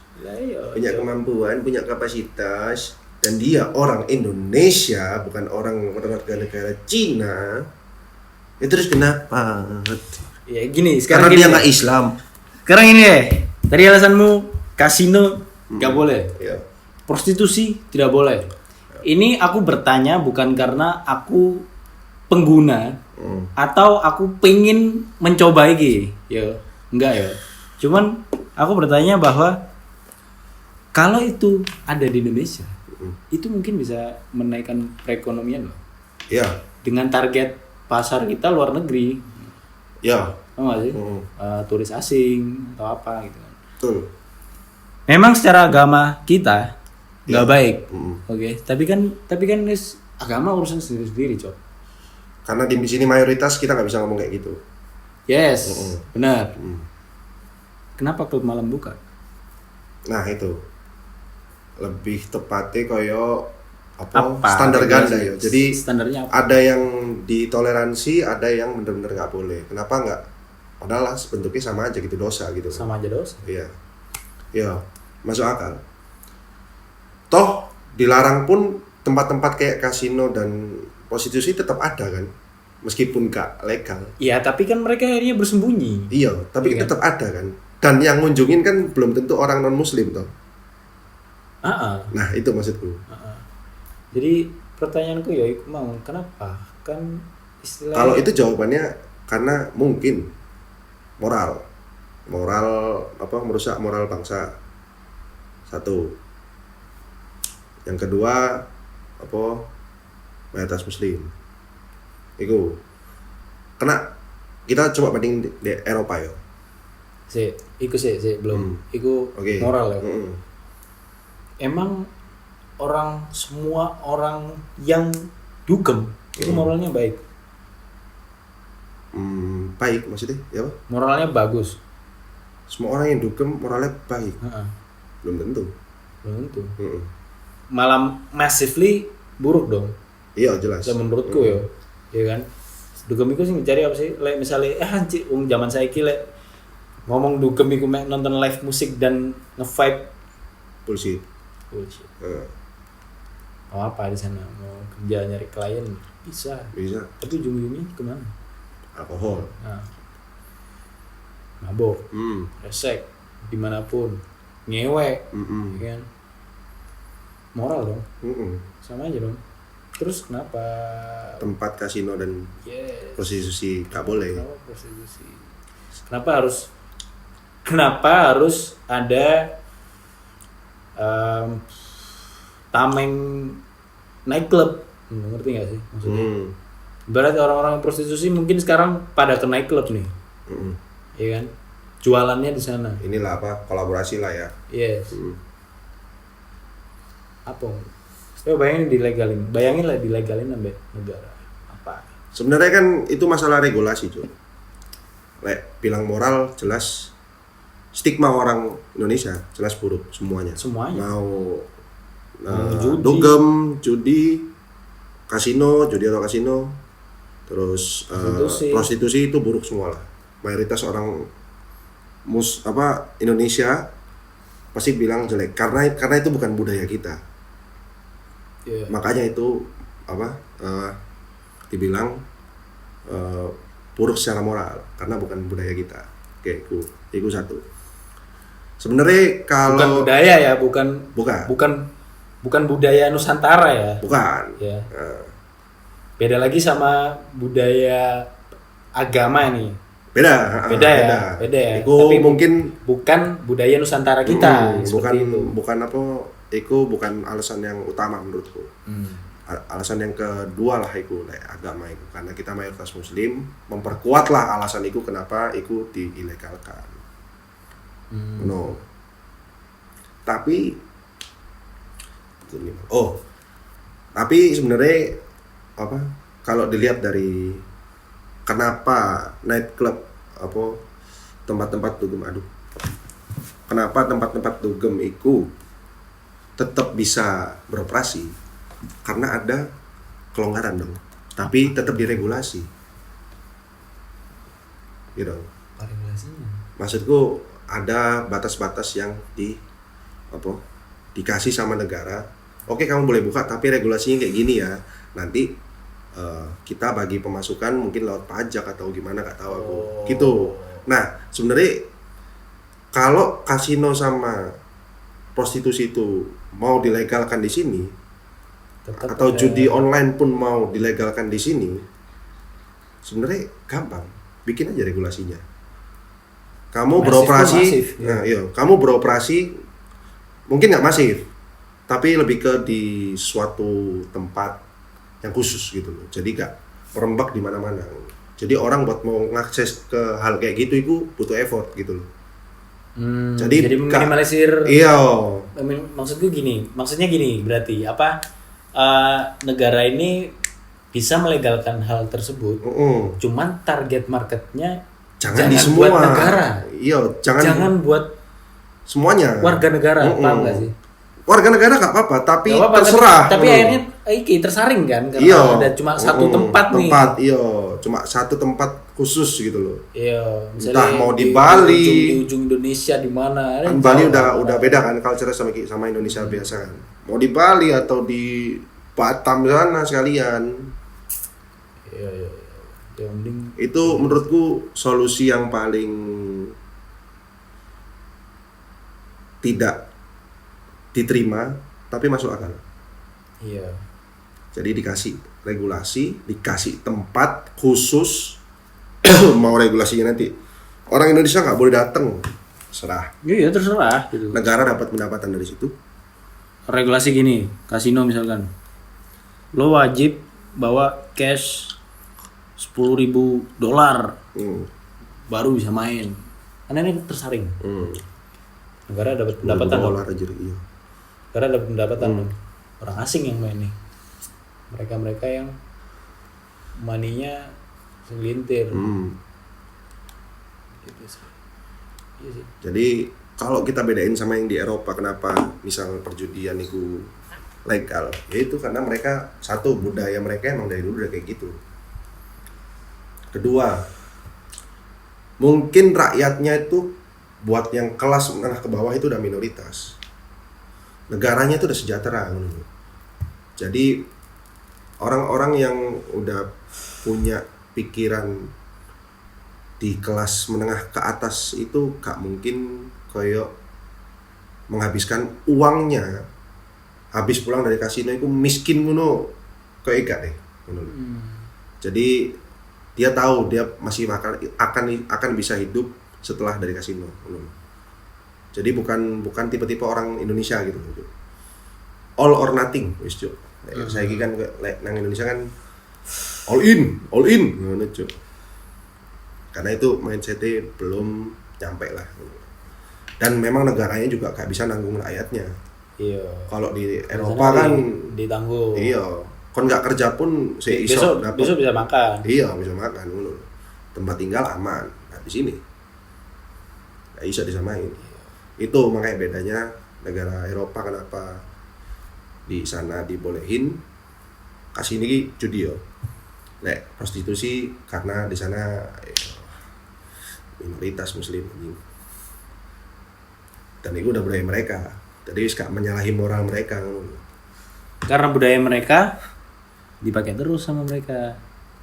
punya kemampuan, punya kapasitas, dan dia orang Indonesia, bukan orang warga negara Cina, ya terus kenapa? Ya gini, sekarang karena gini, dia nggak Islam. Sekarang ini deh, tadi alasanmu kasino nggak boleh, prostitusi tidak boleh. Ini aku bertanya bukan karena aku pengguna atau aku pengen mencoba iki, ya enggak ya. Cuman aku bertanya bahwa kalau itu ada di Indonesia, itu mungkin bisa menaikkan perekonomian loh. Ya. Dengan target pasar kita luar negeri. Ya. Tahu nggak sih? Turis asing atau apa gitu kan. Betul. Memang secara agama kita nggak baik, oke. Tapi kan agama urusan sendiri-sendiri, cok. Karena di sini mayoritas kita nggak bisa ngomong kayak gitu. Yes, benar. Kenapa klub malam buka? Nah itu lebih tepatnya koyo apa? Standar ganda ya. Jadi standarnya apa? Ada yang ditoleransi, ada yang benar-benar nggak boleh. Kenapa nggak? Padahal bentuknya sama aja gitu, dosa gitu. Sama aja dosa. Iya. Ya, masuk akal. Toh dilarang pun tempat-tempat kayak kasino dan prostitusi tetap ada kan, meskipun gak legal. Iya, tapi kan mereka akhirnya bersembunyi. Iya, tapi Iya, tetap ada kan. Dan yang ngunjungin kan belum tentu orang non muslim toh. Nah itu maksudku. Jadi pertanyaanku ya iku mau kenapa kan istilahnya Kalau itu jawabannya karena mungkin moral merusak moral bangsa. Satu. Yang kedua mayoritas muslim. Kena kita coba banding di Eropa ya. iku belum iku Oke. moral ya. Emang semua orang yang dugem itu moralnya baik. Baik maksudnya ya apa? Moralnya bagus. Semua orang yang dugem moralnya baik. Belum tentu. Malah massively buruk dong. Iya jelas. Menurutku ya kan. Dugem itu sih mencari apa sih? Misalnya anjir zaman saiki ngomong dugem iku nonton live musik dan nge-vibe Bullshit. Mau apa di sana? Mau kerja nyari klien bisa. Tapi ujung-ujungnya kemana? Alkohol. Mabok, resek, dimanapun, ngewek, kan? Moral dong. Sama aja dong. Terus kenapa? Tempat kasino dan prostitusi nggak boleh. Prostitusi? Kenapa harus ada tameng nightclub? Ngerti nggak sih maksudnya? Berarti orang-orang prostitusi mungkin sekarang pada ke nightclub nih, ya kan? Jualannya di sana. Inilah kolaborasi lah ya. Yes. Apa? Bayangin lah dilegalin sampai negara apa? Sebenarnya kan itu masalah regulasi cuy. Bilang moral jelas. Stigma orang Indonesia jelas buruk semuanya. Mau dugem, judi atau kasino, terus prostitusi itu buruk semua lah. Mayoritas orang Indonesia pasti bilang jelek karena itu bukan budaya kita. Makanya itu dibilang buruk secara moral karena bukan budaya kita. Oke, itu satu. Sebenarnya kalau bukan budaya ya, bukan budaya Nusantara ya. Bukan. Ya. Beda lagi sama budaya agama nih. Beda ya. Itu tapi mungkin bukan budaya Nusantara kita. Itu bukan alasan yang utama menurutku. Alasan yang kedua lah itu agama itu karena kita mayoritas muslim memperkuatlah alasan itu kenapa itu diilegalkan. Tapi sebenarnya kalau dilihat dari kenapa nightclub tempat-tempat dugem itu tetap bisa beroperasi karena ada kelonggaran dong, tapi tetap diregulasi gitu. Regulasinya maksudku ada batas-batas yang dikasih sama negara. Oke, kamu boleh buka tapi regulasinya kayak gini ya. Nanti kita bagi pemasukan mungkin lewat pajak atau gimana, nggak tahu aku. Gitu. Nah, sebenarnya kalau kasino sama prostitusi itu mau dilegalkan di sini, atau judi online pun mau dilegalkan di sini, sebenarnya gampang. Bikin aja regulasinya. Kamu beroperasi, kamu beroperasi mungkin nggak masif, tapi lebih ke di suatu tempat yang khusus gitu loh. Jadi nggak merembak di mana-mana. Jadi orang buat mau ngakses ke hal kayak gitu itu butuh effort gitu loh. Jadi minimalisir. Iya. Maksudnya gini berarti negara ini bisa melegalkan hal tersebut. Cuman target marketnya jangan di semua buat negara. Iya, jangan buat semuanya. Warga negara, paham nggak sih? Warga negara nggak apa-apa, tapi terserah. Tapi akhirnya tersaring kan karena ada cuma satu tempat nih. Iya, cuma satu tempat khusus gitu loh. Iya, entah mau di Bali, di ujung Indonesia di mana. Bali udah beda kan culture sama Indonesia biasa kan. Mau di Bali atau di Batam sana sekalian. Iya. Itu menurutku solusi yang paling tidak diterima tapi masuk akal. Iya. Jadi dikasih regulasi, dikasih tempat khusus. Mau regulasinya nanti orang Indonesia nggak boleh datang, serah. Iya terserah gitu. Negara dapat pendapatan dari situ. Regulasi gini, kasino misalkan, lo wajib bawa cash $10.000 baru bisa main. Karena ini tersaring. Negara dapat pendapatan. $10 aja, iya. Negara dapat pendapatan. Orang asing yang main nih. Mereka yang money-nya segelintir. Gitu sih. Iya sih. Jadi kalau kita bedain sama yang di Eropa, kenapa misal perjudian itu legal? Yaitu karena mereka, satu, budaya mereka emang dari dulu udah kayak gitu. Kedua, mungkin rakyatnya itu buat yang kelas menengah ke bawah itu udah minoritas. Negaranya itu udah sejahtera. Jadi orang-orang yang udah punya pikiran di kelas menengah ke atas itu gak mungkin kayak menghabiskan uangnya habis pulang dari kasino itu miskin ngono kayak gak deh. Jadi dia tahu dia masih akan bisa hidup setelah dari kasino. Jadi bukan tipe-tipe orang Indonesia gitu. All or nothing, wis Cuk. Saya kan nang Indonesia kan all in, ngono Cuk. Karena itu mindsetnya belum nyampe lah. Dan memang negaranya juga gak bisa nanggung rakyatnya. Iya. Kalau di Eropa kan ditanggung. Iya. Kon nggak kerja pun besok bisa makan. Iya, bisa makan. Tempat tinggal aman. Nah, di sini nggak bisa disamain. Itu makanya bedanya negara Eropa, kenapa di sana dibolehin kasih ini judi yo. Prostitusi karena di sana minoritas Muslim. Dan itu udah budaya mereka. Jadi gak menyalahi moral mereka. Karena budaya mereka dipakai terus sama mereka,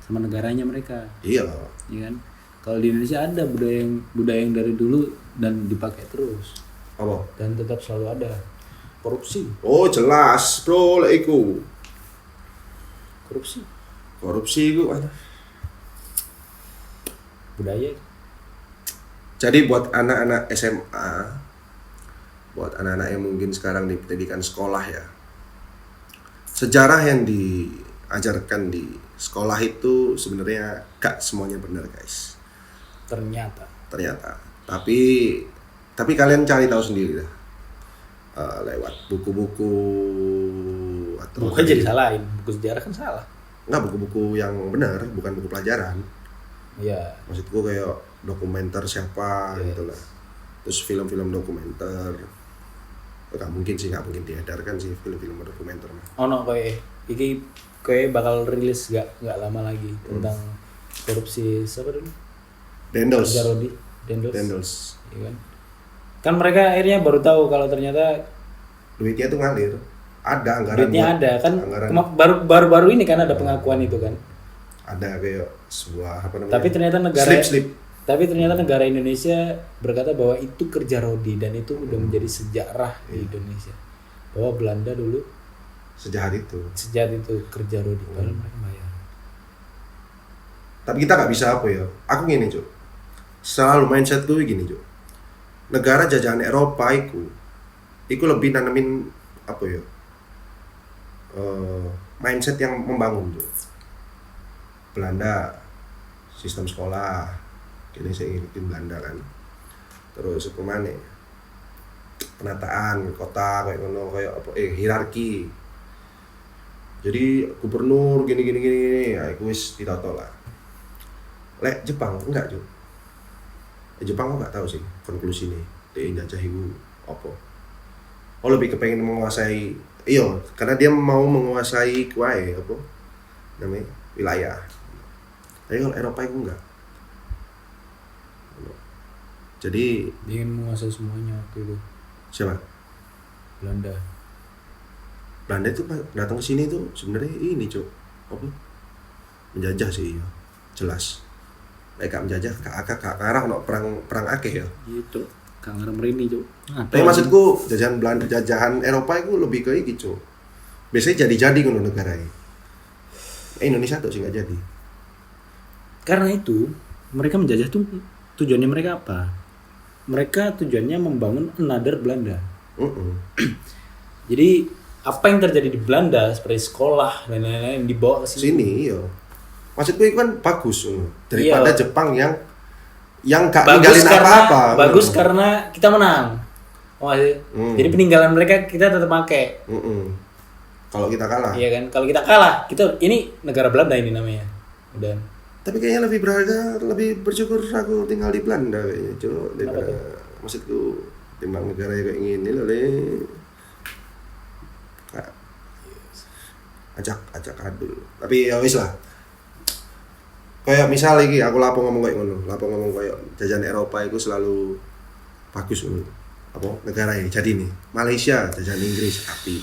sama negaranya mereka. Iya kan? Kalau di Indonesia ada budaya yang dari dulu dan dipakai terus. Apa? Dan tetap selalu ada. Korupsi. Oh jelas bro, iku. Korupsi iku ada. Budaya. Jadi buat anak-anak SMA, buat anak-anak yang mungkin sekarang di pendidikan sekolah ya, sejarah yang diajarkan di sekolah itu sebenarnya gak semuanya benar guys. Ternyata. Tapi kalian cari tahu sendiri lah. Lewat buku-buku atau bukan jadi salahin, buku sejarah kan salah. Enggak, buku-buku yang benar, bukan buku pelajaran. Iya. Maksudku kayak dokumenter siapa gitu lah. Terus film-film dokumenter. Nggak mungkin diedarkan sih film-film dokumenter. No iki bakal rilis gak lama lagi tentang korupsi siapa dulu? Dendels. Dendels. Iya kan mereka akhirnya baru tahu kalau ternyata duitnya tuh ngalir. Ada anggaran. Duitnya ada kan. Baru-baru ini kan ada pengakuan itu kan. Ada kayak sebuah apa namanya? Tapi ternyata slip. Tapi ternyata negara Indonesia berkata bahwa itu kerja Rodi dan itu udah menjadi sejarah di Indonesia. Bahwa Belanda dulu sejahat itu kerja Rodi padahal mereka bayar. Tapi kita nggak bisa apa ya? Aku gini Cuk. Selalu mindset gue gini Cuk. Negara jajahan Eropa itu lebih nanemin apa ya? Mindset yang membangun Cuk. Belanda sistem sekolah ini saya ngikutin Belanda kan. Terus kemana? Penataan kota kayak apa? Hierarki. Jadi gubernur gini, ya aku wis ditata lah. Jepang enggak Cuk. Jepang aku nggak tahu sih konklusi nih dia jajah ibu apa. Lebih kepengen menguasai, karena dia mau menguasai apa namanya wilayah. Tapi kalau Eropa itu enggak. Jadi dia ingin menguasai semuanya waktu itu. Siapa? Belanda itu datang ke sini tuh sebenarnya ini Cuk. Apa? Menjajah sih ya. Jelas. Mereka menjajah ke arah no perang akeh ya. Gitu. Kang arep mrene Cuk. Tapi maksudku jajahan Belanda, jajahan Eropa itu lebih ke iki Cuk. Biasanya jadi ngono negara ini. Indonesia tuh sih nggak jadi. Karena itu mereka menjajah tuh tujuannya mereka apa? Mereka tujuannya membangun another Belanda. Jadi apa yang terjadi di Belanda seperti sekolah dan lain-lain dibawa ke Sini, iya. Maksudku itu kan bagus daripada Iya. Jepang yang gak bagus ninggalin karena apa-apa. bagus karena kita menang. Oh, jadi peninggalan mereka kita tetap pakai. Kalau kita kalah. Iya kan? Kalau kita kalah, kita ini negara Belanda ini namanya. Udah. Tapi kayaknya lebih berharga, lebih bersyukur aku tinggal di Belanda kayaknya, Cuk, daripada maksudku timbang negara yang kayak gini loh, Le. Acak adul. Tapi ya wis lah. Kayak misal iki aku lapo ngomong kayak ngono, lapo ngomong kayak jajan Eropa itu selalu bagus ngono. Apa negaranya jadi nih. Malaysia jajan Inggris api.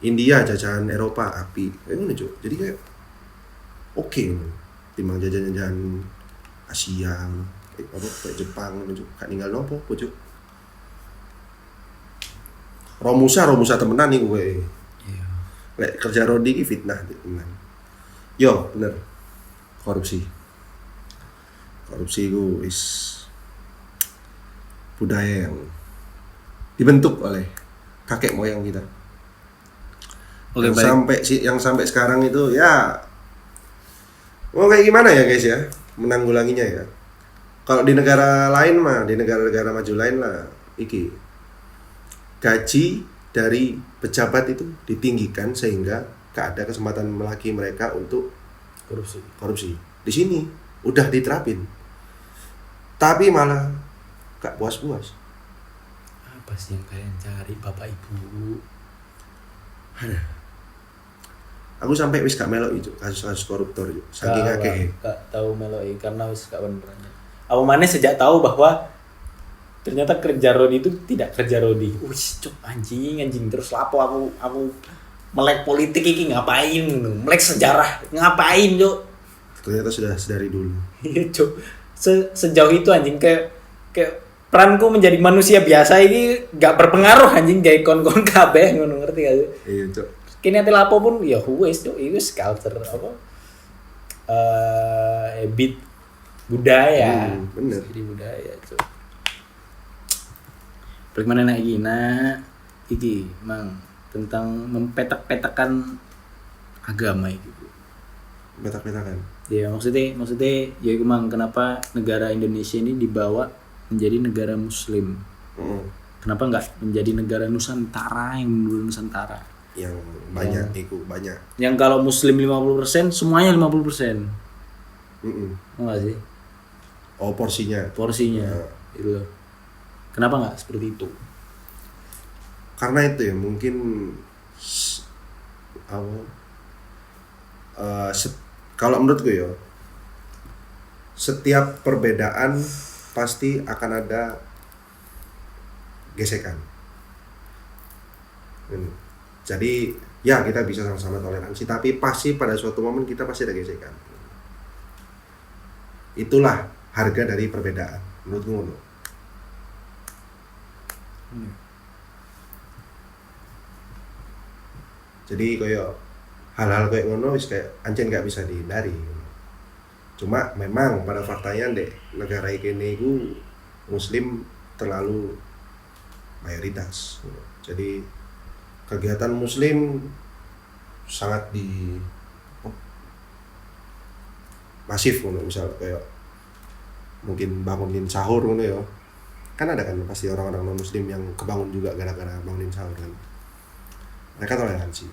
India jajan Eropa api. Kayak ngono, Cuk. Jadi kayak oke ngono. Timbang jajan-jajan Asia apa kayak Jepang ngono, Cuk. Gak ninggal nopo, Cuk. Romusa temenan nih gue. Iya. Lek kerja Rodi ki fitnah tenan. Yo, bener. Korupsi itu is budaya yang dibentuk oleh kakek moyang kita. Oke, Yang sampai sekarang itu ya mau kayak gimana ya guys ya menanggulanginya ya. Kalau di negara lain mah, di negara-negara maju lain lah, iki gaji dari pejabat itu ditinggikan sehingga gak ada kesempatan lagi mereka untuk korupsi. Di sini udah diterapin. Tapi malah gak puas-puas. Apa sih yang kalian cari Bapak Ibu? Ada. Aku sampai wis gak melok itu kasus-kasus koruptor itu. Saking akeh. Gak tahu meloi karena wis gak beneran. Apa mana sejak tahu bahwa ternyata kerja Rodi itu tidak kerja Rodi. Wis cuk anjing terus lapo aku melek politik iki ngapain? Melek sejarah ngapain, Cuk? Ternyata sudah sedari dulu. Iya, Cuk. Sejauh itu anjing kayak peranku menjadi manusia biasa ini gak berpengaruh anjing kayak kon-kon kabeh ngono ngerti gak sih? Iya, Cuk. Kini ati lapo pun ya wis, Cuk. Iku culture apa? Habit budaya. Bener. Jadi budaya, Cuk. Balik mana nak iki mang tentang mempetak-petakan agama itu. Petak-petakan. Ya maksudnya ya emang kenapa negara Indonesia ini dibawa menjadi negara Muslim? Kenapa nggak menjadi negara Nusantara yang benar Nusantara? Yang banyak itu banyak. Yang kalau Muslim 50% semuanya 50%. Enggak sih? Oh porsinya. Itu loh. Kenapa nggak seperti itu? Karena itu ya mungkin kalau menurutku ya setiap perbedaan pasti akan ada gesekan. Jadi ya kita bisa sama-sama toleransi tapi pasti pada suatu momen kita pasti ada gesekan. Itulah harga dari perbedaan menurutku ngono. Jadi kayak hal-hal kayak ngono wis kayak ancen gak bisa dihindari. Cuma memang pada faktanya dek negara ini itu Muslim terlalu mayoritas. Jadi kegiatan Muslim sangat masif ngono, misal kayak mungkin bangunin sahur ngono ya. Kan ada kan pasti orang-orang non Muslim yang kebangun juga gara-gara bangunin sahur kan. Mereka toleransi.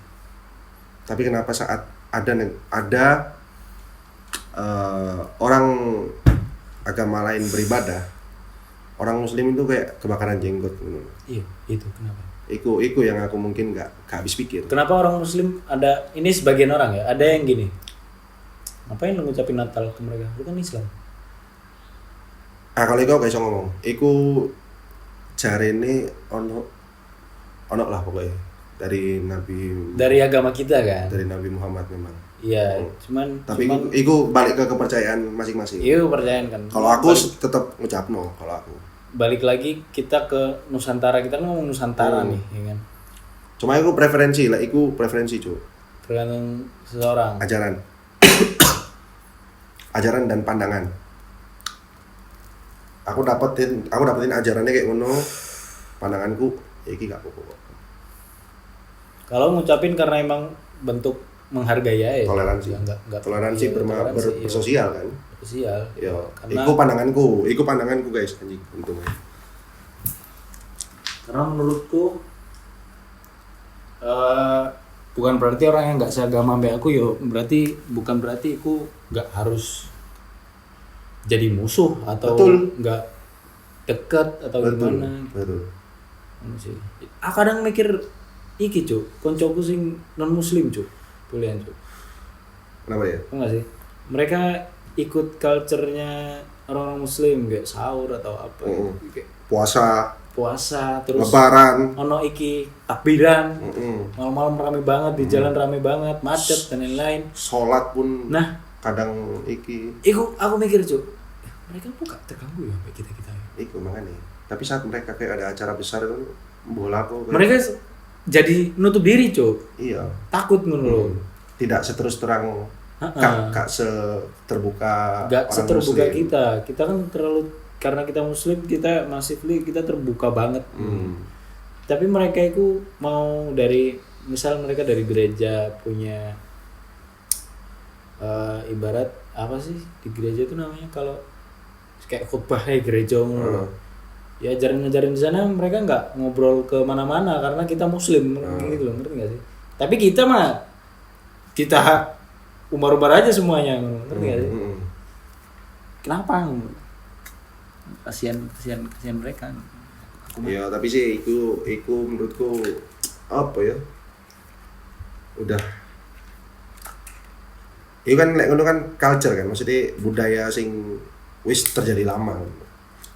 Tapi kenapa saat ada orang agama lain beribadah, orang Muslim itu kayak kebakaran jenggot gitu. Iya, itu kenapa? Iku yang aku mungkin gak habis pikir. Kenapa orang Muslim ada ini sebagian orang ya, ada yang gini. Ngapain lu ngucapin Natal ke mereka? Lu kan Islam. Kalau iku gak iso ngomong. Iku jarene ono lah pokoknya. Dari agama kita kan. Dari Nabi Muhammad memang. Iya, cuman iku balik ke kepercayaan masing-masing. Iya, kepercayaan kan. Kalau aku tetap ngucapno kalau aku. Balik lagi kita ke Nusantara, kita ngomong Nusantara nih, ya kan. Cuma iku preferensi lah, Cuy. tergantung seseorang. Ajaran dan pandangan. Aku dapetin ajarannya kayak ngono, pandanganku ya iki gak apa-apa. Kalau ngucapin karena emang bentuk menghargai ya, Toleransi. ya enggak toleransi bersosial kan. Sosial. Ya, Karena iku pandanganku guys anjing untungnya. Karena menurutku bukan berarti orang yang nggak seagama sama aku yo, bukan berarti aku nggak harus jadi musuh atau nggak dekat atau gimana. Betul. Sih. Kadang mikir iki cuk, koncoku sing non muslim cuk, kuliah cuk. Kenapa ya? Enggak sih? Mereka ikut culture-nya orang muslim kayak sahur atau apa. Kayak puasa terus lebaran, ono iki takbiran, malam-malam rame banget di jalan, rame banget, macet dan lain-lain. Sholat pun nah kadang iki. Aku mikir cuk, mereka kok gak terganggu ya kayak kita ya. Iku makanya. Tapi saat mereka kayak ada acara besar itu bola kok. Mereka jadi nutup diri cuk. Iya. Takut ngono loh. Tidak seterus terang. Kak seterbuka. Gak seterbuka muslim. Kita kan terlalu, karena kita muslim kita kita terbuka banget. Tapi mereka itu mau misal mereka dari gereja punya ibarat apa sih di gereja itu namanya kalau kayak khutbah gereja ya ajaran-ajaran di sana mereka nggak ngobrol ke mana-mana karena kita muslim gitu loh, ngerti nggak sih? Tapi kita umbar-umbar aja semuanya, ngerti nggak sih? Kenapa? Kasihan mereka. Ya tapi sih itu menurutku apa ya, udah itu kan ngono kan culture kan, maksudnya budaya sing wis terjadi lama.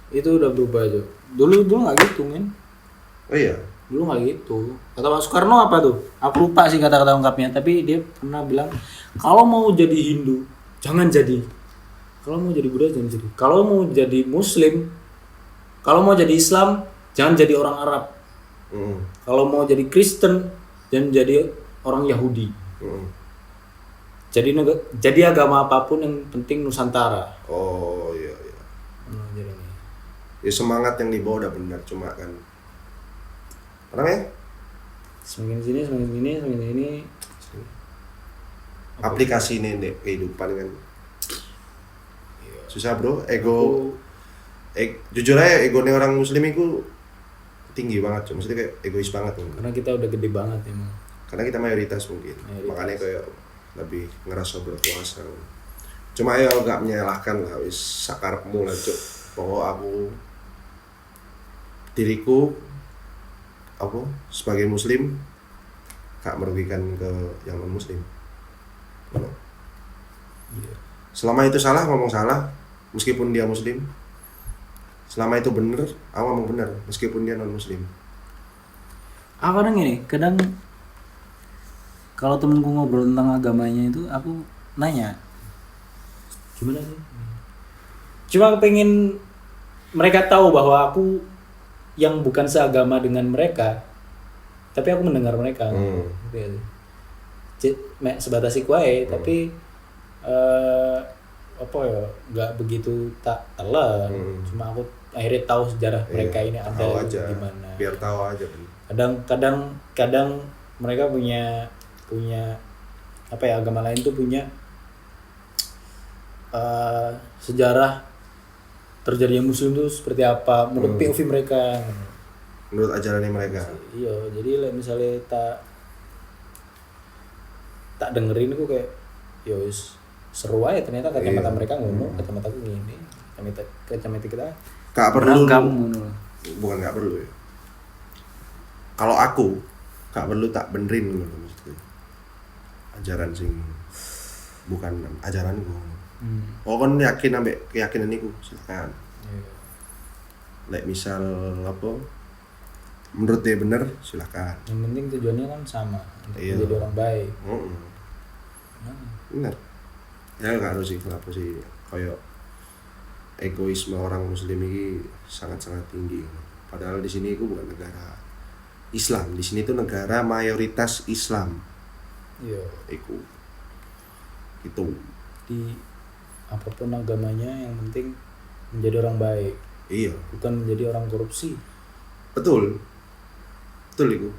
Itu udah berubah aja. Dulu nggak gitu men. Oh iya. Dulu nggak gitu. Kata Pak Soekarno apa tuh? Aku lupa sih kata-kata lengkapnya, tapi dia pernah bilang kalau mau jadi Hindu jangan jadi. Kalau mau jadi Buddha jangan jadi. Kalau mau jadi Muslim, kalau mau jadi Islam jangan jadi orang Arab. Kalau mau jadi Kristen jangan jadi orang Yahudi. Jadi agama apapun yang penting Nusantara. Oh iya. Jadi Ya semangat yang dibawa udah benar, cuma kan orangnya semakin sini. aplikasi ini deh kehidupan kan. Susah bro, jujur aja egonya orang muslim itu tinggi banget, maksudnya kayak egois banget kan. Karena kita udah gede banget emang. Karena kita mayoritas mungkin. Makanya kayak lebih ngerasa berkuasa. Cuma ya gak menyalahkan lah, wis sakarepmu lah cuk. Pokok diriku sebagai muslim gak merugikan ke yang non muslim. Selama itu salah ngomong salah, meskipun dia muslim. Selama itu bener, aku ngomong bener meskipun dia non muslim. Kadang kalau temenku ngobrol tentang agamanya itu aku nanya gimana sih? Cuma pengen mereka tahu bahwa aku yang bukan seagama dengan mereka, tapi aku mendengar mereka. Sebatas iku ae, tapi nggak begitu tak telan. Cuma aku akhirnya tahu sejarah mereka ini ada gimana. Biar tahu aja. Kadang mereka punya agama lain tuh punya sejarah terjadinya muslim itu seperti apa menurut POV mereka, menurut ajarannya mereka. Iya, jadi misalnya tak dengerin aku kayak yos seru aja ternyata kacamata mereka ngomong, kacamataku gini, kacamata kita gak perlu kamu bukan gak perlu ya. Kalau aku gak perlu tak benerin gitu. Ajaran sing bukan ajaranku. Oh kan yakin ambek keyakinan niku silakan. Misal menurut dia bener silakan. Yang penting tujuannya kan sama, untuk menjadi orang baik. Bener. Ya gak harus sih, kenapa sih kayak egoisme orang muslim ini sangat-sangat tinggi. Padahal di sini itu bukan negara Islam, di sini tuh negara mayoritas Islam. Iya. Iku. Itu. Di apapun agamanya yang penting menjadi orang baik. Iya. Bukan menjadi orang korupsi. Betul itu.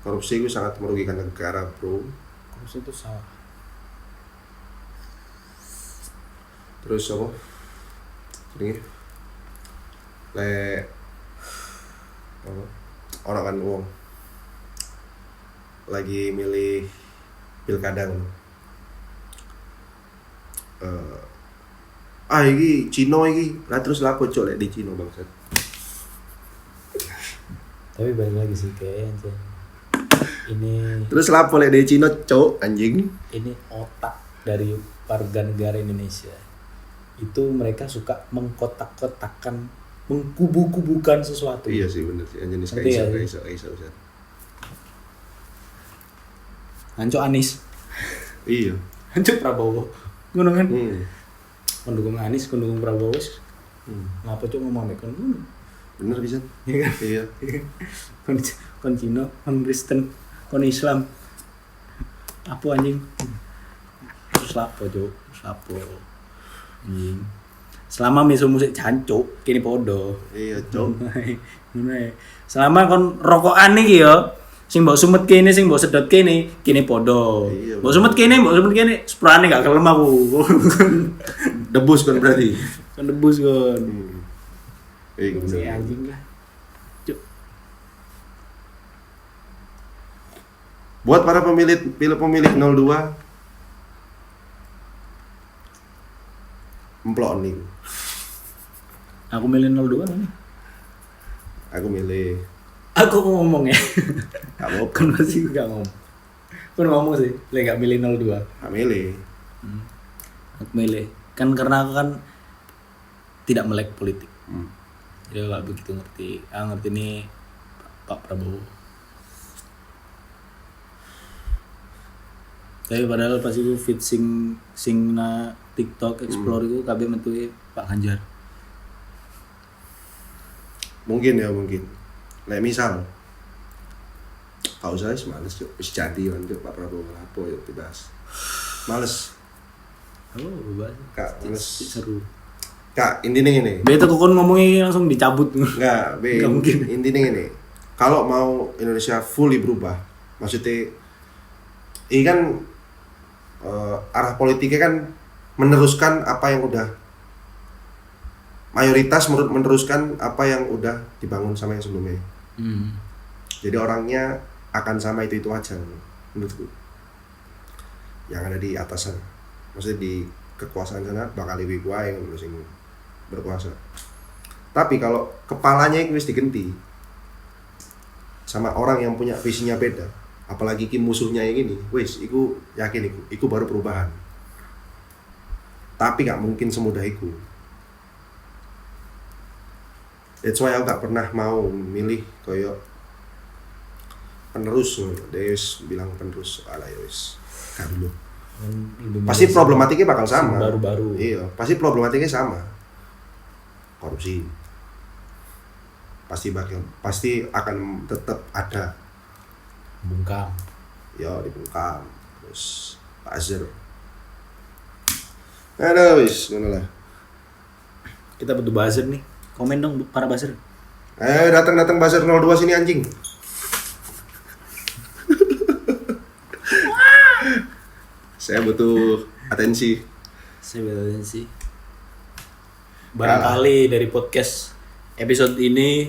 Korupsi itu sangat merugikan negara, bro. Korupsi itu salah. Terus apa? Ini apa? Orang kan uang lagi milih pilkada iki Cino iki lah terus lapo cok lek di Cino bangsat. Tapi balik lagi sih kayaknya ini Terus lapo lek di Cino cok anjing. ini otak dari warga negara Indonesia. Itu mereka suka mengkotak-kotakan, mengkubu-kubukan sesuatu. Iya sih bener sih anjing Ngerti ya? kayak iso. Hancur Anies, Iya. hancur Prabowo. Ngono kan? Mendukung Anies, mendukung Prabowo. Ngapa cok ngomong mek ngono? Bener bisa. Iya kan? Iya. Kon Cina, kon Kristen, kon Islam. Apa anjing? Terus lapo cok? Terus lapo? Anjing. Selama miso musik jancuk, kini podo. Iya cok. Ngono ae. Selama kon rokokan iki ya, sing mbok sumet kene, sing mbok sedot kene, kene podo. Iya, Mbok sumet kene, sepurane gak kelem aku. Debus kan berarti. Kon debus kon. Iya Si bener. anjing lah. Cuk. Buat para pemilih 02 emplok nih. Aku milih 02 nih. Aku milih Aku ngomong ya. gak mau Kan masih gak ngomong. Kan ngomong sih, lek gak milih 02. gak milih. Aku milih. Kan karena aku kan tidak melek politik. Jadi gak begitu ngerti. Ngerti nih Pak Prabowo. Tapi padahal pas itu fit sing na TikTok explore itu kabeh metuke Pak Ganjar. Mungkin. Lek misal gak usah wis males cuk. Wis jadi kan cuk Pak Prabowo apa ya dibahas. Males. Oh, bebas. Kak, males. Seru. Kak, intinya ini. Beto kok ngomongnya langsung dicabut. Enggak, Nggak mungkin. intinya ini. Kalau mau Indonesia fully berubah, maksudnya ini kan arah politiknya kan meneruskan apa yang udah mayoritas meneruskan apa yang udah dibangun sama yang sebelumnya. Jadi orangnya akan sama itu aja menurutku. Yang ada di atas sana, maksudnya di kekuasaan sana bakal lebih kuat yang sing berkuasa. Tapi kalau kepalanya itu wis diganti sama orang yang punya visinya beda, apalagi ki musuhnya yang ini, wis, iku yakin iku baru perubahan. Tapi gak mungkin semudah itu. That's why aku gak pernah mau milih koyo penerus. Dia wis bilang penerus, ala ya wis, gak dulu. Pasti problematiknya bakal sama. Baru-baru. Iya, pasti problematiknya sama. Korupsi. Pasti akan tetap ada. Bungkam. Ya dibungkam. Terus buzzer. Aduh, wis ngono lah. Kita butuh buzzer nih. Komen dong para buzzer. Datang buzzer 02 sini anjing. Saya butuh atensi. Saya bilangin sih. Barangkali dari podcast episode ini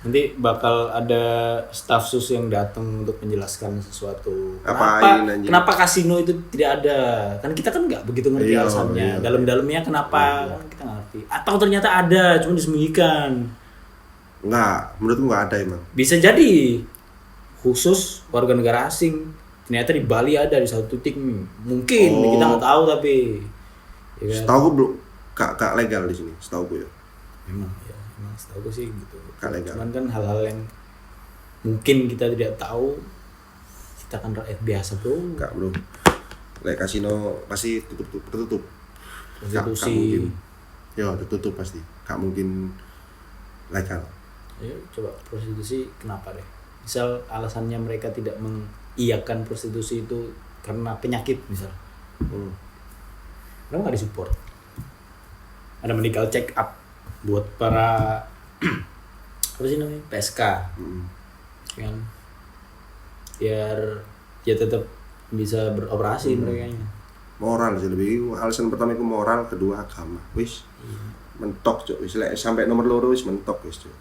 nanti bakal ada staf sus yang datang untuk menjelaskan sesuatu. Apain, anjing? Kenapa kasino itu tidak ada? Kan kita kan nggak begitu ngerti Iya, alasannya. iya. Dalam-dalamnya kenapa? Kan kita nggak ngerti. Atau ternyata ada, cuma disembunyikan. Enggak, menurutku enggak ada emang. Bisa jadi khusus warga negara asing. Ternyata di Bali ada di satu titik mungkin kita nggak tahu tapi. Ya kan? Setahu gue belum kak legal di sini, setahu gue ya. Emang setahu gue sih gitu. Legal. Cuman kan hal-hal yang mungkin kita tidak tahu, kita kan rakyat biasa bro. Enggak, belum. Lek kasino pasti tertutup. Gak Prostitusi. mungkin. Ya, tertutup pasti. Gak mungkin legal. Ya coba prostitusi kenapa deh? Misal alasannya mereka tidak mengiyakan prostitusi itu karena penyakit misal. Kenapa nggak disupport? Ada medical check up buat para apa sih namanya, PSK, kan, biar ya tetap bisa beroperasi mereka. Moral sih lebih, alasan pertama itu moral, kedua agama. Wis mentok cok, wis sampai nomor loro wis mentok wis cok.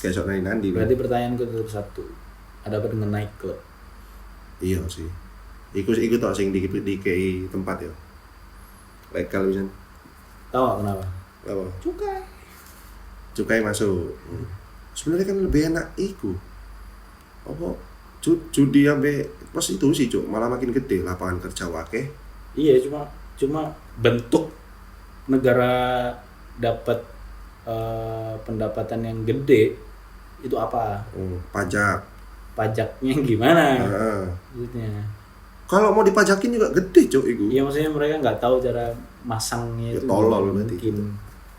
Kayak sok nandi. Berarti pertanyaanku tetap satu, ada apa dengan night club? Iya sih. Iku tok sing di KI tempat ya. Legal bisa. Tahu gak kenapa? Apa? Cukai masuk. Sebenarnya kan lebih enak iku. Apa? Judi sampai prostitusi cuk, malah makin gede lapangan kerja wakeh. Iya, cuma bentuk negara dapat pendapatan yang gede itu apa? Pajaknya gimana? Maksudnya. Kalau mau dipajakin juga gede cuk iku. Iya, maksudnya mereka nggak tahu cara masangnya itu. Tolol berarti.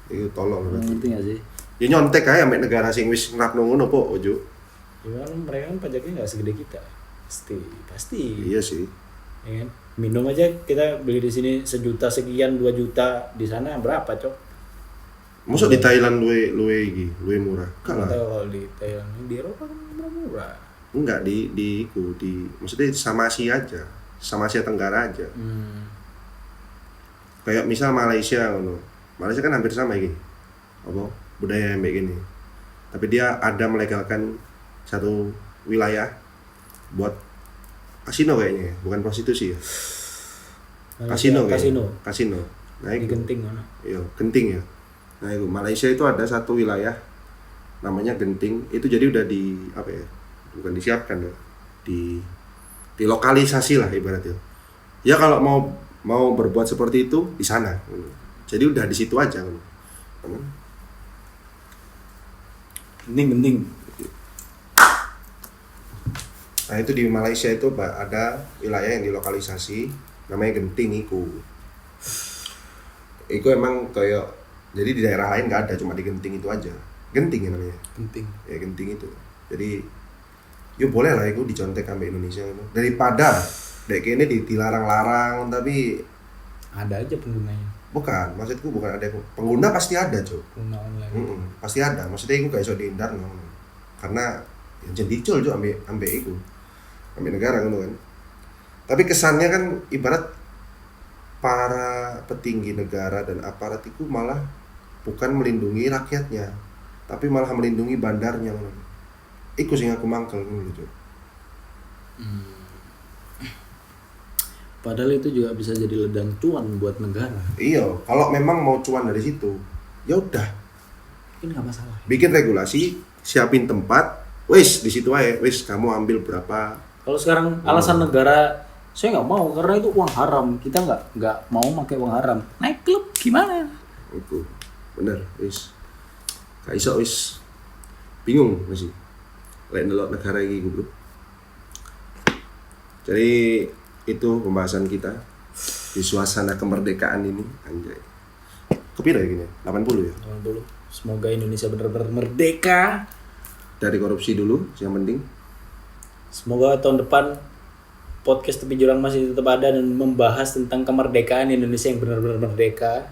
Itu tolol berarti. Ngerti nggak sih? Ya nyontek aja ambek negara sing wis ngrapno ngono po ojo. Ya kan mereka kan pajaknya nggak segede kita. Pasti. Iya sih. Ya kan? Minum aja kita beli di sini 1 juta sekian, 2 juta, di sana berapa, Cok? Masuk di Thailand luwe murah. Enggak tahu kalau di Thailand, di Eropa kan murah. Enggak di maksudnya sama Asia aja. Sama Asia Tenggara aja. Kayak misal Malaysia ngono. Malaysia kan hampir sama iki. Apa? Budaya yang kayak gini. Tapi dia ada melegalkan satu wilayah buat kasino kayaknya, bukan prostitusi ya. Kasino. Nah, Di Genting mana? Iya, Genting ya. Nah, itu Malaysia itu ada satu wilayah namanya Genting. Itu jadi udah di apa ya? Bukan disiapkan ya. Di lokalisasi lah ibaratnya. Ya kalau mau berbuat seperti itu di sana. Jadi udah di situ aja. Genting. Nah itu di Malaysia itu ada wilayah yang dilokalisasi namanya Genting iku emang kayak, jadi di daerah lain nggak ada, cuma di Genting itu aja. Genting ya namanya. Genting itu. Jadi yo boleh lah iku dicontek sampai Indonesia itu. Daripada dek ini dilarang-larang tapi ada aja penggunanya. Bukan, maksudku bukan ada pengguna, pasti ada, Cuk. Pengguna online. Pasti ada. Maksudnya iku gak iso dihindar no. Karena yang jadi cul Cuk ambek iku. Ambek negara ngono kan. Tapi kesannya kan ibarat para petinggi negara dan aparat itu malah bukan melindungi rakyatnya, tapi malah melindungi bandarnya ngono. Iku sing aku mangkel ngono Cuk. Padahal itu juga bisa jadi ladang cuan buat negara. Iya, kalau memang mau cuan dari situ, ya udah. Ini nggak masalah. Bikin regulasi, siapin tempat, wis di situ aja, wis kamu ambil berapa. Kalau sekarang alasan negara, saya nggak mau karena itu uang haram. Kita nggak mau pakai uang haram. Naik klub gimana? Itu bener, wis. Gak iso wis. Bingung masih. Lain delok negara iki bro. Jadi itu pembahasan kita di suasana kemerdekaan ini, anjay. Kepira ya gini? 80 ya? 80. Semoga Indonesia benar-benar merdeka dari korupsi dulu, yang penting. Semoga tahun depan podcast Tepi Jurang masih tetap ada dan membahas tentang kemerdekaan Indonesia yang benar-benar merdeka,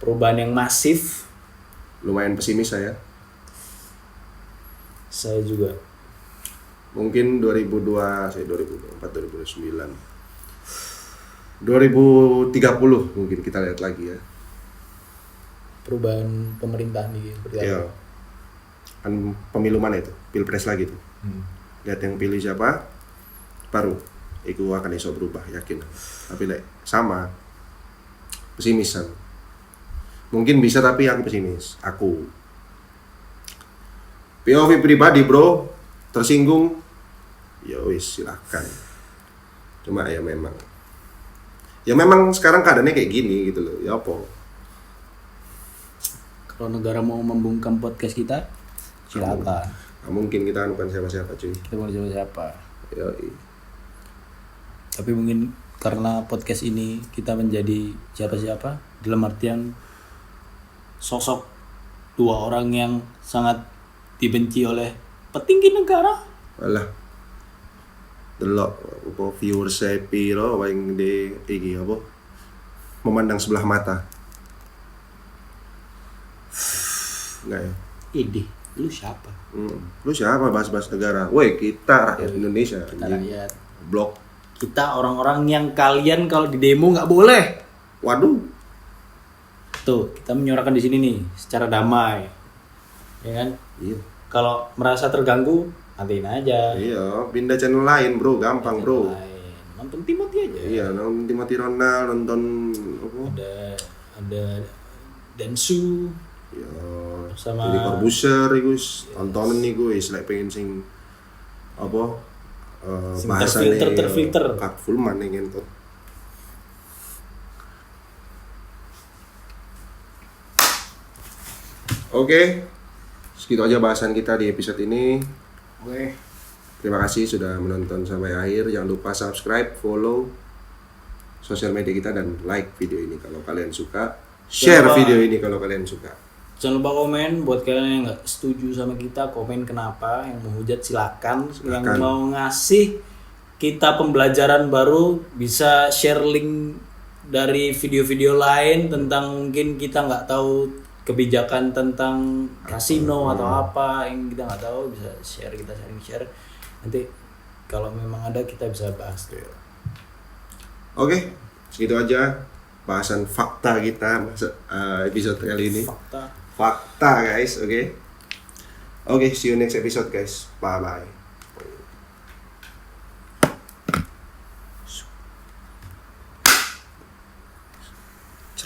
perubahan yang masif. Lumayan pesimis saya. Saya juga. Mungkin 2004, 2009. 2030 mungkin kita lihat lagi ya. Perubahan pemerintahan nih seperti apa? Iya. Kan pemilu mana itu? Pilpres lagi tuh. Lihat yang pilih siapa, baru itu akan iso berubah, yakin. Tapi sama pesimisan. Mungkin bisa tapi aku pesimis. Aku POV pribadi bro, tersinggung, ya wis silakan. Cuma ya memang sekarang keadaannya kayak gini gitu loh. Ya apa? Kalau negara mau membungkam podcast kita, silakan. Nah, mungkin kita bukan siapa-siapa cuy. Kita bukan siapa. Yoi. Tapi mungkin karena podcast ini kita menjadi siapa-siapa, dalam artian sosok 2 orang yang sangat dibenci oleh petinggi negara. Alah. delok apa viewers piro paling di iki apa memandang sebelah mata. Enggak ya? Ide, lu siapa? Lu siapa bahas-bahas negara? Woi, kita rakyat Indonesia. Kita rakyat. Blok. Kita orang-orang yang kalian kalau di demo nggak boleh. Waduh. Tuh, kita menyuarakan di sini nih secara damai. Ya kan? Iya. Kalau merasa terganggu, matiin aja. Iya, pindah channel lain, Bro. Gampang, Bro. Lain. Nonton Timothy aja. Iya, nonton Timothy Ronald, nonton apa? Ada Densu Ya, sama Deddy Corbuzier iku tontonan nih gue like pengen sing apa Sing bahasane terfilter. Kat Fullman yang ngentot. Oke, segitu aja bahasan kita di episode ini. Oke. Terima kasih sudah menonton sampai akhir. Jangan lupa subscribe, follow sosial media kita dan like video ini kalau kalian suka. Share video ini kalau kalian suka. Jangan lupa komen buat kalian yang nggak setuju sama kita, komen kenapa, yang mau hujat silakan. Yang mau ngasih kita pembelajaran baru bisa share link dari video-video lain tentang mungkin kita nggak tahu kebijakan tentang kasino atau apa yang kita nggak tahu, bisa share, kita share nanti kalau memang ada kita bisa bahas tuh. Oke, segitu aja bahasan fakta kita episode kali ini. Fakta guys, oke. Oke, see you next episode guys. Bye bye.